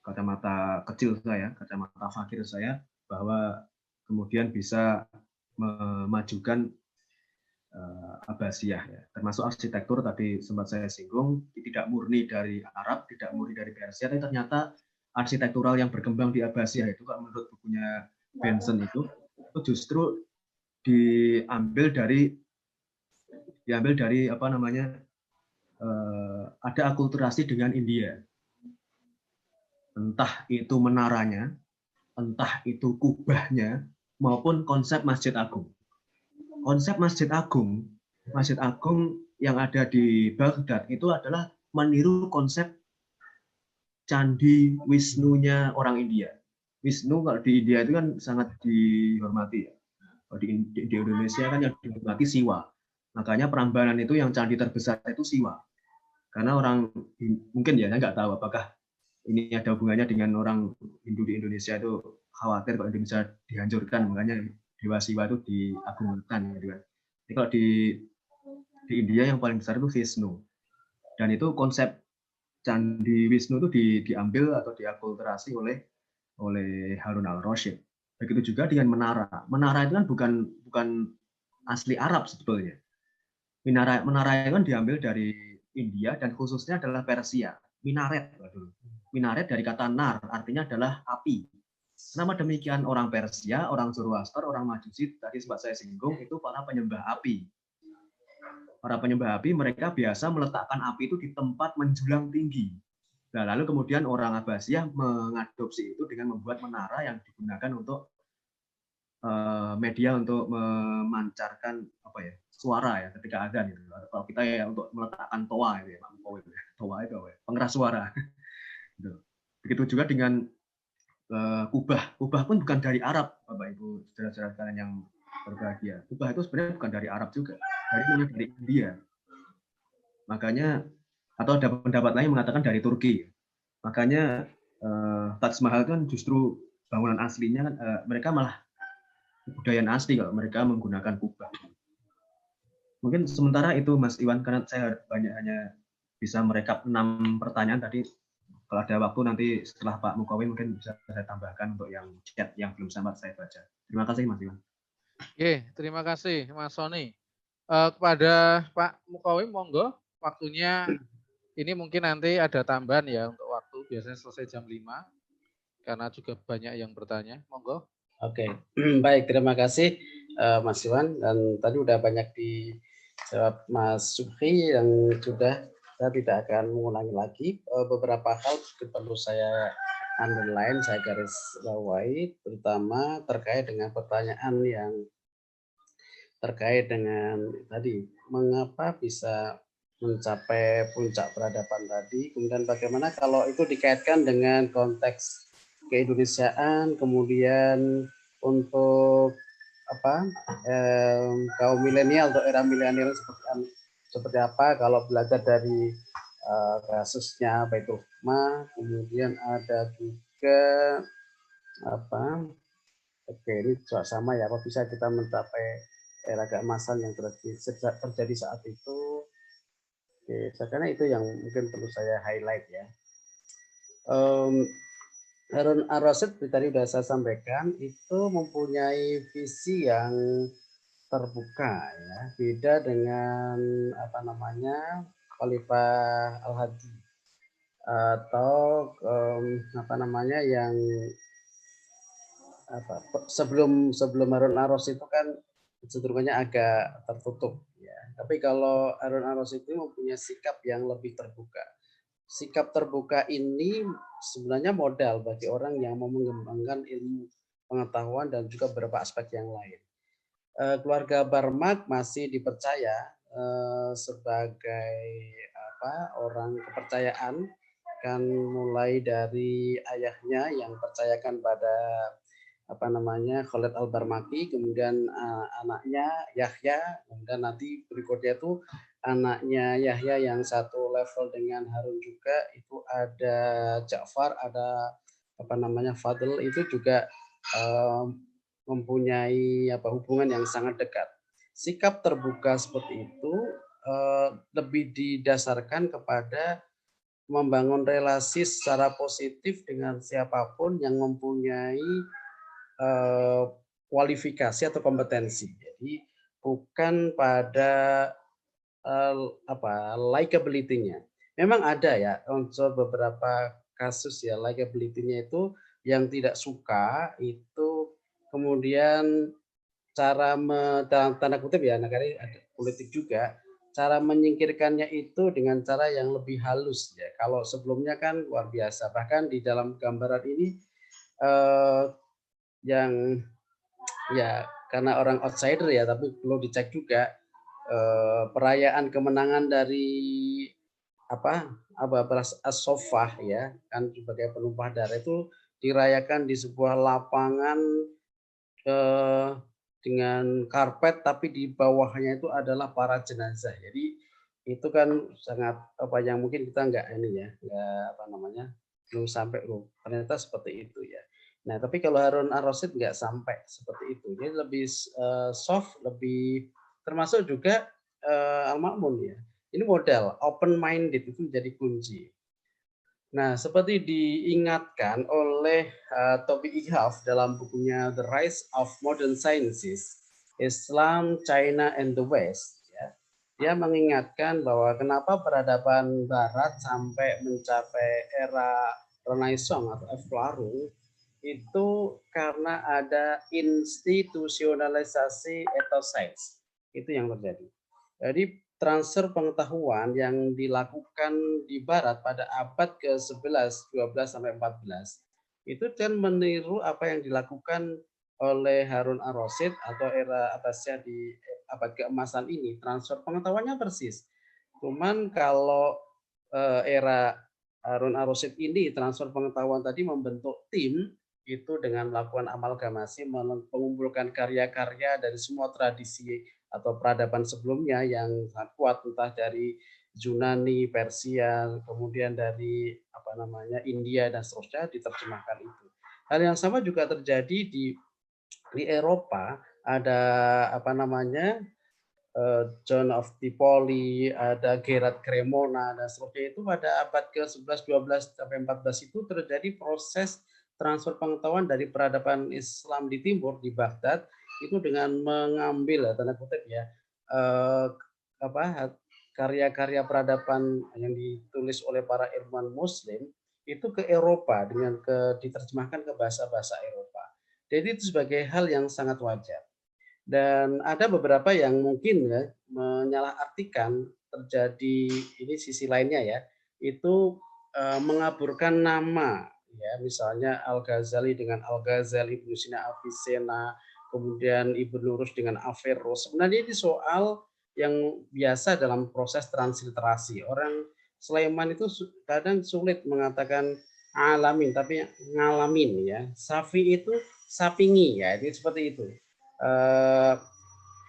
[SPEAKER 4] kacamata kecil saya, kacamata fakir saya, bahwa kemudian bisa memajukan Abbasiyah, ya. Termasuk arsitektur tadi sempat saya singgung, tidak murni dari Arab, tidak murni dari Persia, tapi ternyata arsitektural yang berkembang di Abbasiyah itu, kalau menurut bukunya Benson itu justru diambil dari ada akulturasi dengan India. Entah itu menaranya, entah itu kubahnya, maupun konsep Masjid Agung. Konsep Masjid Agung yang ada di Baghdad itu adalah meniru konsep candi Wisnu-nya orang India. Wisnu kalau di India itu kan sangat dihormati ya. Kalau di Indonesia kan yang dihormati Siwa. Makanya Prambanan itu yang candi terbesar itu Siwa. Karena orang mungkin ya, saya nggak tahu apakah ini ada hubungannya dengan orang Hindu di Indonesia itu khawatir kalau Indonesia dihancurkan, makanya Dewa Siwa itu diagungkan gitu kan. Jadi kalau di India yang paling besar itu Vishnu. Dan itu konsep candi Wisnu itu diambil atau diakulturasi oleh Harun al-Rasyid. Begitu juga dengan menara. Menara itu kan bukan asli Arab sebetulnya. Menara itu kan diambil dari India dan khususnya adalah Persia. Minaret. Minaret dari kata nar, artinya adalah api. Kenapa demikian? Orang Persia, orang Zoroaster, orang Majusi, tadi sempat saya singgung, itu para penyembah api. Para penyembah api, mereka biasa meletakkan api itu di tempat menjulang tinggi. Nah, lalu kemudian orang Abbasiyah mengadopsi itu dengan membuat menara yang digunakan untuk media untuk memancarkan suara ya ketika adzan gitu. Kalau kita ya untuk meletakkan toa itu ya, toa itu pengeras suara. Begitu juga dengan kubah. Kubah pun bukan dari Arab, Bapak Ibu saudara-saudara kalian yang berbahagia. Kubah itu sebenarnya bukan dari Arab juga, dari India. Makanya atau ada pendapat lain mengatakan dari Turki. Makanya Taj Mahal kan justru bangunan aslinya kan mereka malah kebudayaan asli kalau mereka menggunakan kubah. Mungkin sementara itu Mas Iwan, karena saya hanya bisa merekap 6 pertanyaan tadi. Kalau ada waktu nanti setelah Pak Muqawim mungkin bisa saya tambahkan untuk yang chat yang belum sempat saya baca. Terima kasih Mas Iwan.
[SPEAKER 3] Oke, terima kasih Mas Sony. Kepada Pak Muqawim, monggo waktunya ini mungkin nanti ada tambahan ya untuk waktu, biasanya selesai jam 5. karena juga banyak yang bertanya. Monggo.
[SPEAKER 5] Oke, baik, terima kasih Mas Iwan, dan tadi udah banyak dijawab Mas Subhi yang sudah, saya tidak akan mengulangi lagi. Beberapa hal perlu saya underline, saya garis bawahi, terutama terkait dengan pertanyaan yang terkait dengan tadi, mengapa bisa mencapai puncak peradaban tadi, kemudian bagaimana kalau itu dikaitkan dengan konteks keindonesiaan, kemudian untuk kaum milenial atau era milenial seperti apa kalau belajar dari kasusnya Baitul Hikmah, kemudian ada juga ini juga sama ya, apa bisa kita mencapai era keemasan yang terjadi saat itu. Oke, karena itu yang mungkin perlu saya highlight ya. Harun ar-Rasyid tadi sudah saya sampaikan itu mempunyai visi yang terbuka ya, beda dengan Khalifah Al-Hadi atau yang sebelum Harun ar-Rasyid itu kan cenderungannya agak tertutup ya. Tapi kalau Harun ar-Rasyid itu mempunyai sikap yang lebih terbuka. Sikap terbuka ini sebenarnya modal bagi orang yang mau mengembangkan ilmu pengetahuan dan juga beberapa aspek yang lain. Keluarga Barmak masih dipercaya sebagai orang kepercayaan, kan mulai dari ayahnya yang percayakan pada Khalid Al-Barmaki, kemudian anaknya Yahya, kemudian nanti berikutnya itu anaknya Yahya yang satu level dengan Harun juga, itu ada Ja'far, ada Fadl, itu juga mempunyai hubungan yang sangat dekat. Sikap terbuka seperti itu lebih didasarkan kepada membangun relasi secara positif dengan siapapun yang mempunyai kualifikasi atau kompetensi. Jadi bukan pada likability-nya. Memang ada ya unsur beberapa kasus ya likability-nya itu yang tidak suka, itu kemudian cara dalam tanda kutip ya, negara ada politik juga, cara menyingkirkannya itu dengan cara yang lebih halus ya. Kalau sebelumnya kan luar biasa, bahkan di dalam gambaran ini yang ya karena orang outsider ya, tapi perlu dicek juga perayaan kemenangan dari As-Soffah ya, kan sebagai penumpah darah itu dirayakan di sebuah lapangan dengan karpet, tapi di bawahnya itu adalah para jenazah. Jadi itu kan sangat yang mungkin kita belum sampai ternyata seperti itu ya. Nah, tapi kalau Harun ar-Rasyid nggak sampai seperti itu. Dia lebih soft, lebih termasuk juga Al-Ma'mun ya. Ini modal open minded itu menjadi kunci. Nah, seperti diingatkan oleh Toby Ihaf dalam bukunya The Rise of Modern Sciences, Islam, China, and the West, ya, dia mengingatkan bahwa kenapa peradaban Barat sampai mencapai era Renaissance atau Eflarung itu karena ada institusionalisasi ethos science. Itu yang terjadi. Jadi transfer pengetahuan yang dilakukan di Barat pada abad ke-11, 12 sampai 14 itu kan meniru apa yang dilakukan oleh Harun ar-Rasyid atau era Abbasiyah di abad keemasan ini. Transfer pengetahuannya persis. Cuman kalau era Harun ar-Rasyid ini transfer pengetahuan tadi membentuk tim itu dengan melakukan amalgamasi, mengumpulkan karya-karya dari semua tradisi atau peradaban sebelumnya yang sangat kuat, entah dari Yunani, Persia, kemudian dari India dan seterusnya, diterjemahkan itu. Hal yang sama juga terjadi di Eropa. Ada John of Tripoli, ada Gerard Cremona dan seterusnya, itu pada abad ke-11, 12 sampai 14 itu terjadi proses transfer pengetahuan dari peradaban Islam di timur di Baghdad itu dengan mengambil tanda kutip ya karya-karya peradaban yang ditulis oleh para ilmuwan Muslim itu ke Eropa dengan diterjemahkan ke bahasa-bahasa Eropa. Jadi itu sebagai hal yang sangat wajar. Dan ada beberapa yang mungkin ya menyalahartikan terjadi ini sisi lainnya ya, itu mengaburkan nama ya, misalnya Al-Ghazali dengan Al-Ghazali, Ibnu Sina Avicenna, kemudian Ibnu Rushd dengan Averroes. Sebenarnya ini soal yang biasa dalam proses transliterasi. Orang Sulaiman itu kadang sulit mengatakan alamin, tapi ngalamin ya. Safi itu sapingi ya, ini seperti itu.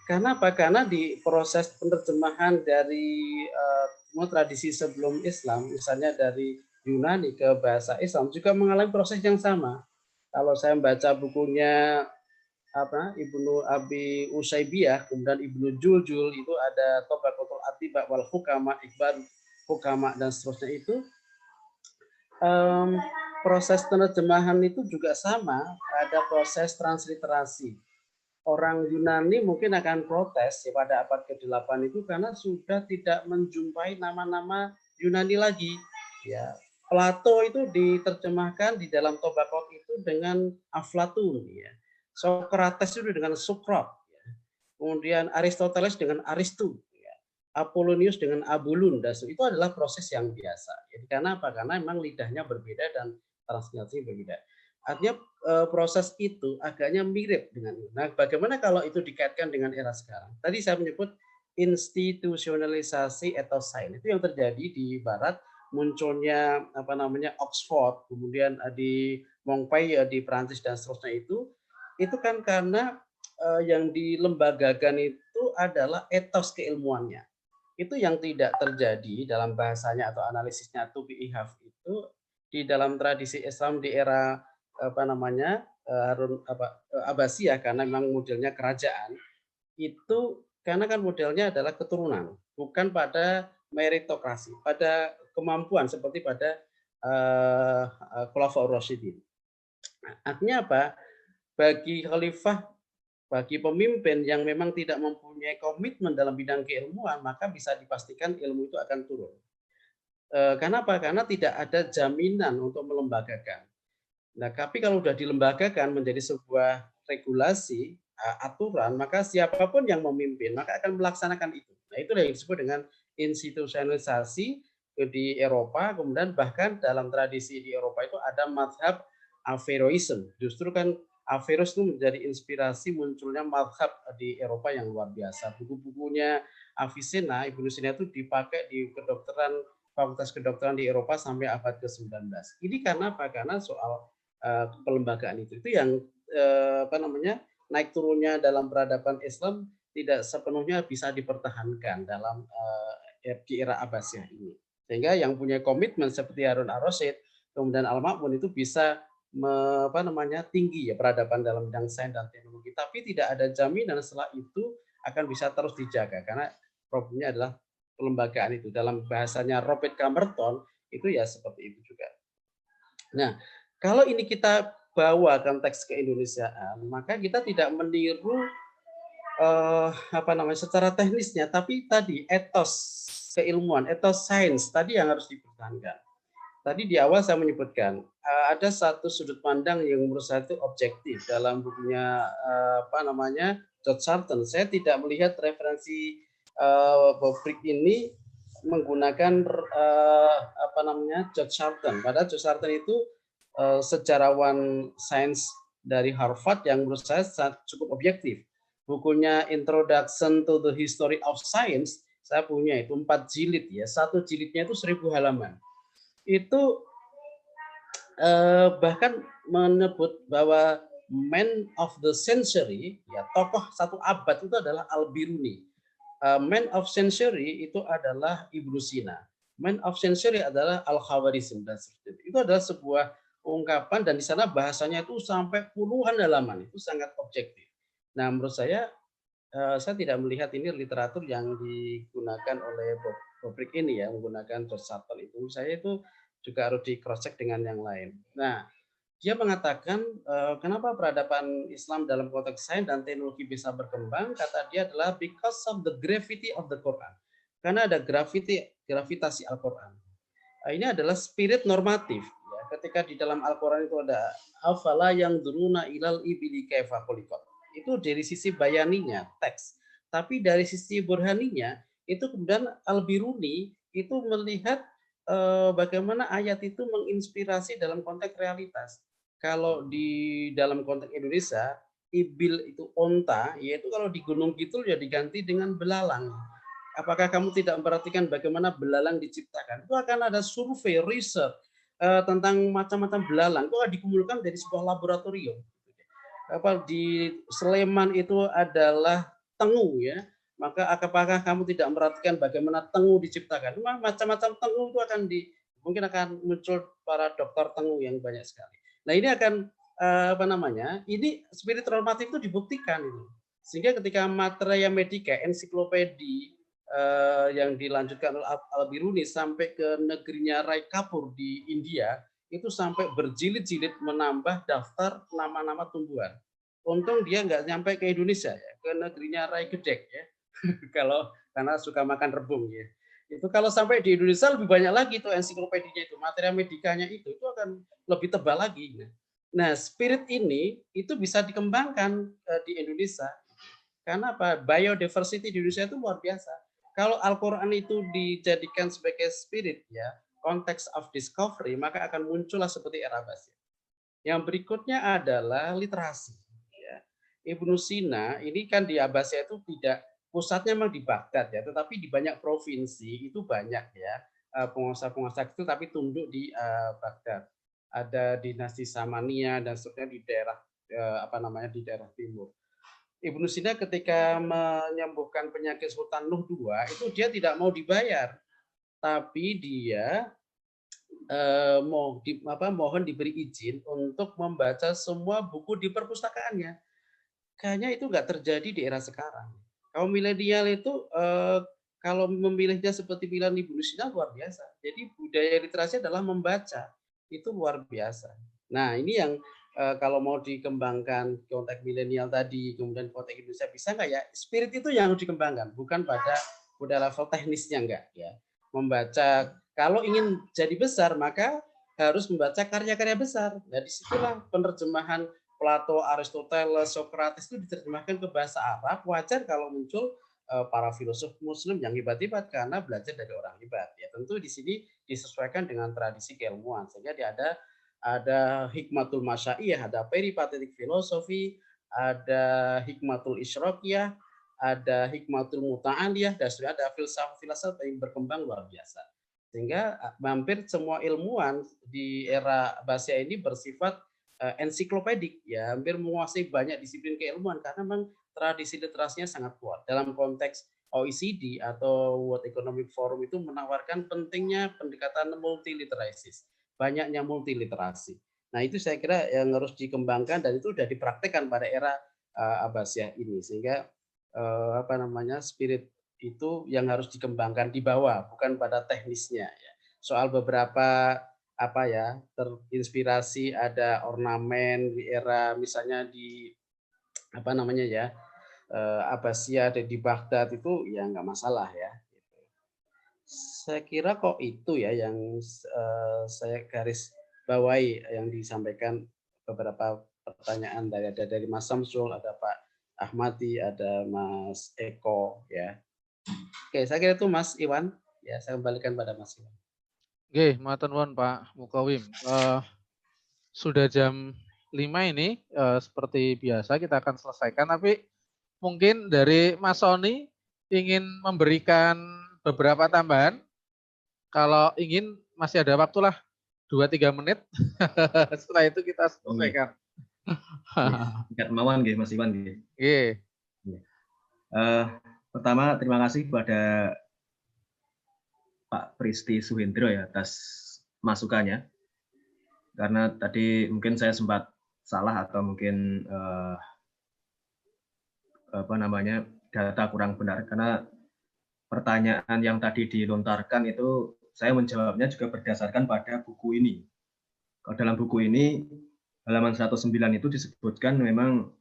[SPEAKER 5] Karena apa? Karena di proses penerjemahan dari tradisi sebelum Islam, misalnya dari Yunani ke bahasa Islam juga mengalami proses yang sama. Kalau saya membaca bukunya Ibnu Abi Usaibiyah, kemudian Ibnu Juljul, itu ada Tabaqatul Atibaq wal Hukama, Iqbal Hukama dan seterusnya itu. Proses penerjemahan itu juga sama, ada proses transliterasi. Orang Yunani mungkin akan protes ya pada abad ke-8 itu karena sudah tidak menjumpai nama-nama Yunani lagi. Ya, Plato itu diterjemahkan di dalam Tabaqat itu dengan Aflatun ya. Socrates itu dengan Sokrat, ya. Kemudian Aristoteles dengan Aristu, ya. Apollonius dengan Abulun, dan itu adalah proses yang biasa. Jadi karena apa? Karena memang lidahnya berbeda dan transliterasi berbeda. Artinya proses itu agaknya mirip dengan itu. Nah, bagaimana kalau itu dikaitkan dengan era sekarang? Tadi saya menyebut institusionalisasi ethos science, itu yang terjadi di Barat, munculnya Oxford, kemudian di Montpellier di Prancis dan seterusnya itu kan karena yang dilembagakan itu adalah etos keilmuannya. Itu yang tidak terjadi dalam bahasanya atau analisisnya to be have itu di dalam tradisi Islam di era Abbasiyah, karena memang modelnya kerajaan itu, karena kan modelnya adalah keturunan, bukan pada meritokrasi, pada kemampuan seperti pada Khulafaur Rasyidin. Artinya apa? Bagi khalifah, bagi pemimpin yang memang tidak mempunyai komitmen dalam bidang keilmuan, maka bisa dipastikan ilmu itu akan turun. Karena apa? Karena tidak ada jaminan untuk melembagakan. Nah, tapi kalau sudah dilembagakan menjadi sebuah regulasi, aturan, maka siapapun yang memimpin, maka akan melaksanakan itu. Nah, itu yang disebut dengan institusionalisasi di Eropa, kemudian bahkan dalam tradisi di Eropa itu ada mazhab Averroism. Justru kan Averroes itu menjadi inspirasi munculnya mazhab di Eropa yang luar biasa. Buku-bukunya Avicenna, Ibnu Sina itu dipakai di kedokteran, fakultas kedokteran di Eropa sampai abad ke-19. Ini karena apa? Karena soal pelembagaan itu yang naik turunnya dalam peradaban Islam tidak sepenuhnya bisa dipertahankan dalam di era Abbasiyah ini, sehingga yang punya komitmen seperti Harun ar-Rasyid kemudian Al-Ma'mun itu bisa tinggi ya peradaban dalam bidang sains dan teknologi, tapi tidak ada jaminan setelah itu akan bisa terus dijaga, karena problemnya adalah pelembagaan itu. Dalam bahasanya Robert Camerton itu ya seperti itu juga. Nah, kalau ini kita bawa konteks keindonesiaan, maka kita tidak meniru secara teknisnya, tapi tadi etos keilmuan, etos sains tadi yang harus dipertahankan. Tadi di awal saya menyebutkan ada satu sudut pandang yang menurut saya itu objektif dalam bukunya George Sarton. Saya tidak melihat referensi Bobrick ini menggunakan George Sarton. Padahal George Sarton itu sejarawan sains dari Harvard yang menurut saya cukup objektif. Bukunya Introduction to the History of Science saya punya itu 4 jilid ya. Satu jilidnya itu 1000 halaman. Itu bahkan menyebut bahwa man of the century, ya tokoh satu abad itu adalah Al-Biruni. Man of century itu adalah Ibnu Sina. Man of century adalah Al-Khawarizm dan seterusnya. Itu adalah sebuah ungkapan dan di sana bahasanya itu sampai puluhan halaman, itu sangat objektif. Nah, menurut saya tidak melihat ini literatur yang digunakan oleh Bobrick ini ya, menggunakan George Sarton itu. Saya itu juga harus di cross check dengan yang lain. Nah, dia mengatakan kenapa peradaban Islam dalam konteks sains dan teknologi bisa berkembang, kata dia adalah because of the gravity of the Quran. Karena ada gravitasi Al-Quran. Ini adalah spirit normatif. Ya. ketika di dalam Al-Quran itu ada afala yang duruna ilal ibili kaifa khuliqat. Itu dari sisi bayaninya, teks. Tapi dari sisi burhaninya, itu kemudian Al-Biruni itu melihat bagaimana ayat itu menginspirasi dalam konteks realitas. Kalau di dalam konteks Indonesia, ibil itu onta, yaitu kalau di Gunung Kidul ya diganti dengan belalang. Apakah kamu tidak memperhatikan bagaimana belalang diciptakan? Itu akan ada survei, riset tentang macam-macam belalang. Itu akan dikumpulkan dari sebuah laboratorium. Di Sleman itu adalah tengu ya. Maka apakah kamu tidak memperhatikan bagaimana tengu diciptakan? Macam-macam tengu itu mungkin akan muncul para dokter tengu yang banyak sekali. Nah ini akan ini spirit normatif itu dibuktikan itu. Sehingga ketika Materia Medica, ensiklopedi yang dilanjutkan oleh Al-Biruni sampai ke negerinya Rai Kapur di India, itu sampai berjilid-jilid menambah daftar nama-nama tumbuhan. Untung dia nggak nyampe ke Indonesia ya, ke negerinya Rai Gedek ya. Karena suka makan rebung ya. Itu kalau sampai di Indonesia lebih banyak lagi itu ensiklopedinya itu, Materia Medicanya itu akan lebih tebal lagi. Nah, spirit ini itu bisa dikembangkan di Indonesia. Karena apa? Biodiversity di Indonesia itu luar biasa. Kalau Al-Quran itu dijadikan sebagai spirit ya, konteks of discovery, maka akan muncullah seperti era Abbasiyah. Yang berikutnya adalah literasi. Ya. Ibnu Sina ini kan di Abbasiyah itu tidak pusatnya memang di Baghdad ya, tetapi di banyak provinsi itu banyak ya pengusaha-pengusaha itu tapi tunduk di Baghdad. Ada dinasti Samaniyah dan seterusnya di daerah di daerah timur. Ibnu Sina ketika menyembuhkan penyakit Sultan Nuh II itu dia tidak mau dibayar, tapi dia mohon diberi izin untuk membaca semua buku di perpustakaannya. Kayaknya itu nggak terjadi di era sekarang. Kaum milenial itu kalau memilihnya seperti pilihan Ibnu Sina luar biasa. Jadi budaya literasi adalah membaca, itu luar biasa. Nah ini yang kalau mau dikembangkan konteks milenial tadi, kemudian konteks Indonesia bisa nggak ya? Spirit itu yang harus dikembangkan, bukan pada level teknisnya enggak ya. Membaca, kalau ingin jadi besar maka harus membaca karya-karya besar. Nah disitulah penerjemahan Plato, Aristoteles, Socrates itu diterjemahkan ke bahasa Arab. Wajar kalau muncul para filosof Muslim yang hebat-hebat karena belajar dari orang hebat. Ya tentu di sini disesuaikan dengan tradisi keilmuan sehingga dia ada hikmatul masyaiyah, ada peripatetik filosofi, ada hikmatul isyraqiyah, ada hikmatul muta'aliyah, dan sudah ada filsafat yang berkembang luar biasa. Sehingga hampir semua ilmuwan di era Abbasiyah ini bersifat ensiklopedik, ya hampir menguasai banyak disiplin keilmuan karena memang tradisi literasinya sangat kuat. Dalam konteks OECD atau World Economic Forum itu menawarkan pentingnya pendekatan multiliterasis, banyaknya multiliterasi. Nah itu saya kira yang harus dikembangkan dan itu sudah dipraktekkan pada era Abbasiyah ini sehingga spirit itu yang harus dikembangkan di bawah bukan pada teknisnya ya. Soal beberapa terinspirasi ada ornamen di era misalnya di Abbasiyah di Baghdad itu ya nggak masalah ya. Saya kira kok itu ya yang saya garis bawahi yang disampaikan beberapa pertanyaan dari Mas Samsul, ada Pak Ahmadi, ada Mas Eko ya. Oke, saya kira itu Mas Iwan ya, saya kembalikan pada Mas Iwan.
[SPEAKER 3] Oke, matur nuwun Pak Mukawim. Sudah jam 5 ini, seperti biasa kita akan selesaikan, tapi mungkin dari Mas Sony ingin memberikan beberapa tambahan. Kalau ingin masih ada waktu lah 2-3 menit. Setelah itu kita selesaikan.
[SPEAKER 4] Tingkat kemauan nggih Mas Iwan nggih.
[SPEAKER 3] Nggih.
[SPEAKER 4] Pertama terima kasih kepada Pak Pristi Suhendro ya atas masukannya. Karena tadi mungkin saya sempat salah atau mungkin data kurang benar karena pertanyaan yang tadi dilontarkan itu saya menjawabnya juga berdasarkan pada buku ini. Kalau dalam buku ini halaman 109 itu disebutkan memang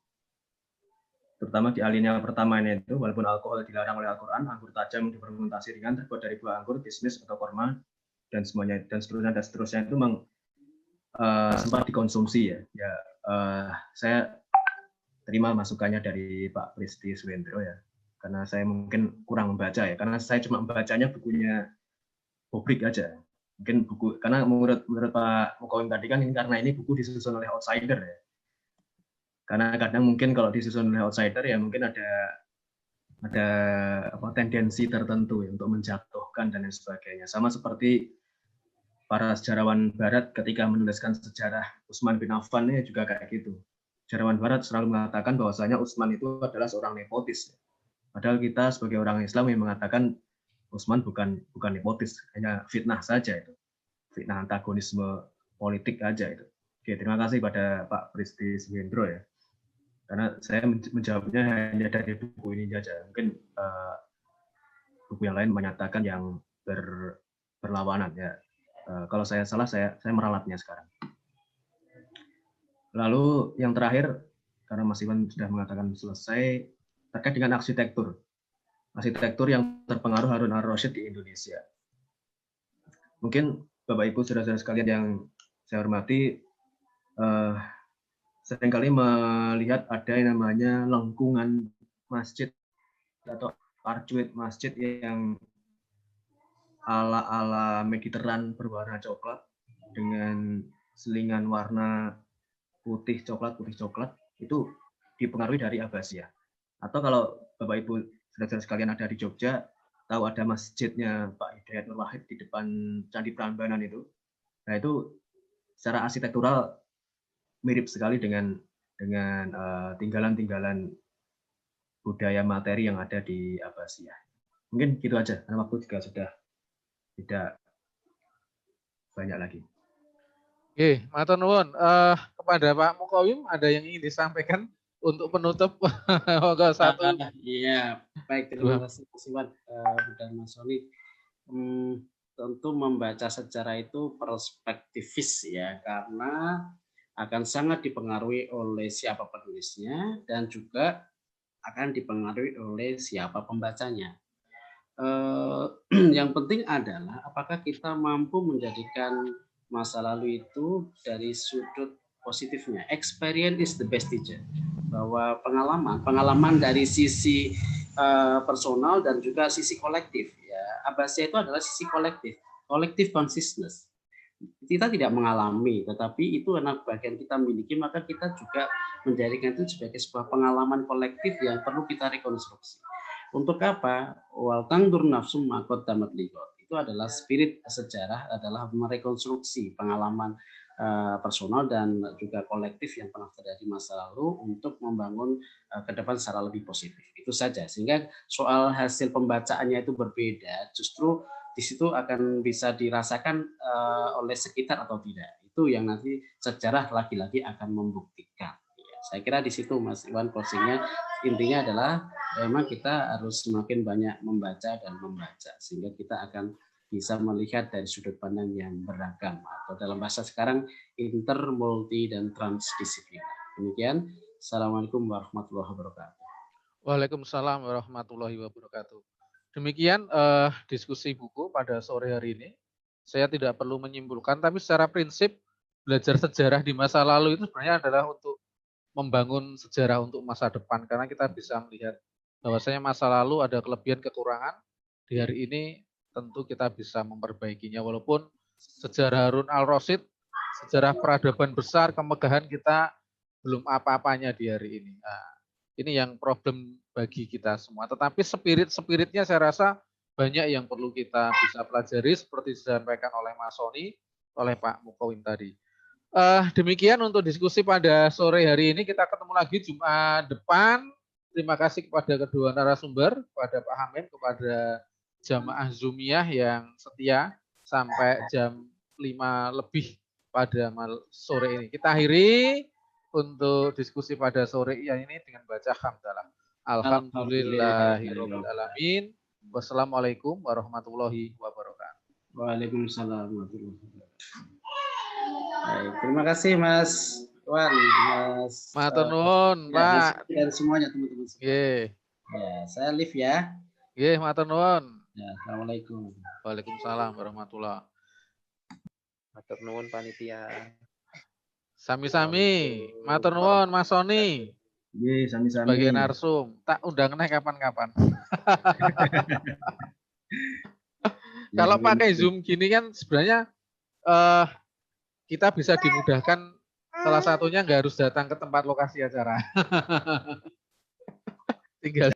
[SPEAKER 4] terutama di alinea pertamanya itu walaupun alkohol dilarang oleh Al-Quran, anggur tajam difermentasi ringan terbuat dari buah anggur, kismis atau korma dan semuanya dan seterusnya itu memang sempat dikonsumsi ya. Ya, saya terima masukannya dari Pak Pristi Suwendro ya, karena saya mungkin kurang membaca ya, karena saya cuma membacanya bukunya Bobrik aja. Mungkin buku, karena menurut Pak Mukawim tadi kan karena ini buku disusun oleh outsider ya. Karena kadang mungkin kalau disusun oleh outsider ya mungkin ada tendensi tertentu ya, untuk menjatuhkan dan lain sebagainya. Sama seperti para sejarawan Barat ketika menuliskan sejarah Utsman bin Affan ini juga kayak gitu. Sejarawan Barat selalu mengatakan bahwasanya Utsman itu adalah seorang nepotis. Padahal kita sebagai orang Islam yang mengatakan Utsman bukan nepotis, hanya fitnah saja itu. Fitnah antagonisme politik aja itu. Oke, terima kasih pada Pak Pristi Suwendro ya. Karena saya menjawabnya hanya dari buku ini saja. Mungkin buku yang lain menyatakan yang berlawanan ya. Kalau saya salah, saya meralatnya sekarang. Lalu yang terakhir, karena Mas Iwan sudah mengatakan selesai, terkait dengan arsitektur. Arsitektur yang terpengaruh Harun al-Rasyid di Indonesia. Mungkin Bapak Ibu saudara-saudara sekalian yang saya hormati, seringkali melihat ada yang namanya lengkungan masjid atau arcuit masjid yang ala-ala Mediteran berwarna coklat dengan selingan warna putih coklat itu dipengaruhi dari Abbasiyah. Atau kalau Bapak Ibu saudara-saudara sekalian ada di Jogja, tahu ada masjidnya Pak Hidayat Nur Wahid di depan Candi Prambanan itu. Nah itu secara arsitektural mirip sekali dengan tinggalan-tinggalan budaya materi yang ada di Abbasiyah. Mungkin gitu aja, karena waktu juga sudah tidak banyak lagi.
[SPEAKER 3] Oke, matur nuwun. Kepada Pak Mukawim ada yang ingin disampaikan untuk penutup? Satu.
[SPEAKER 5] Iya, baik, terima kasih Mas Iwan dan Mas Soni. Tentu membaca sejarah itu perspektifis ya, karena akan sangat dipengaruhi oleh siapa penulisnya dan juga akan dipengaruhi oleh siapa pembacanya. Yang penting adalah apakah kita mampu menjadikan masa lalu itu dari sudut positifnya. Experience is the best teacher. Bahwa pengalaman dari sisi personal dan juga sisi kolektif. Ya, Abbasiyah itu adalah sisi kolektif consciousness. Kita tidak mengalami, tetapi itu anak bagian kita miliki, maka kita juga menjadikan itu sebagai sebuah pengalaman kolektif yang perlu kita rekonstruksi. Untuk apa? Wal tangdur nafsum ma qaddamat liqad. Itu adalah spirit sejarah, adalah merekonstruksi pengalaman personal dan juga kolektif yang pernah terjadi masa lalu untuk membangun ke depan secara lebih positif. Itu saja. Sehingga soal hasil pembacaannya itu berbeda, justru di situ akan bisa dirasakan oleh sekitar atau tidak. Itu yang nanti sejarah lagi-lagi akan membuktikan. Saya kira di situ Mas Iwan closingnya, intinya adalah memang kita harus semakin banyak membaca sehingga kita akan bisa melihat dari sudut pandang yang beragam atau dalam bahasa sekarang inter, multi, dan transdisipliner. Demikian. Assalamualaikum warahmatullahi wabarakatuh.
[SPEAKER 3] Waalaikumsalam warahmatullahi wabarakatuh. Demikian diskusi buku pada sore hari ini. Saya tidak perlu menyimpulkan, tapi secara prinsip belajar sejarah di masa lalu itu sebenarnya adalah untuk membangun sejarah untuk masa depan, karena kita bisa melihat bahwasanya masa lalu ada kelebihan kekurangan. Di hari ini tentu kita bisa memperbaikinya, walaupun sejarah Harun al-Rasyid, sejarah peradaban besar, kemegahan kita belum apa-apanya di hari ini. Nah, ini yang problem bagi kita semua. Tetapi spiritnya saya rasa banyak yang perlu kita bisa pelajari seperti disampaikan oleh Mas Soni, oleh Pak Mukawim tadi. Demikian untuk diskusi pada sore hari ini. Kita ketemu lagi Jumat depan. Terima kasih kepada kedua narasumber, kepada Pak Hamim, kepada jamaah Zoomiyah yang setia sampai jam 5 lebih pada sore ini. Kita akhiri untuk diskusi pada sore ini dengan baca hamdalah. Alhamdulillahirabbil alamin. Wassalamualaikum warahmatullahi wabarakatuh.
[SPEAKER 5] Waalaikumsalam warahmatullahi wabarakatuh. Baik, terima kasih Mas Wan, Mas
[SPEAKER 3] Matur nuwun, Pak.
[SPEAKER 5] Dan semuanya teman-teman.
[SPEAKER 3] Nggih.
[SPEAKER 5] Ya, saya live ya.
[SPEAKER 3] Nggih, matur nuwun.
[SPEAKER 5] Ya, assalamualaikum.
[SPEAKER 3] Waalaikumsalam warahmatullahi.
[SPEAKER 6] Matur nuwun panitia.
[SPEAKER 3] Sami-sami, matur nuwun Mas Soni.
[SPEAKER 4] Nggih, sami-sami.
[SPEAKER 3] Sebagai narsum, tak undang neh kapan-kapan.
[SPEAKER 4] Ya,
[SPEAKER 3] Kalau
[SPEAKER 4] mungkin
[SPEAKER 3] pakai Zoom gini kan sebenarnya kita bisa dimudahkan, salah satunya nggak harus datang ke tempat lokasi acara. Tinggal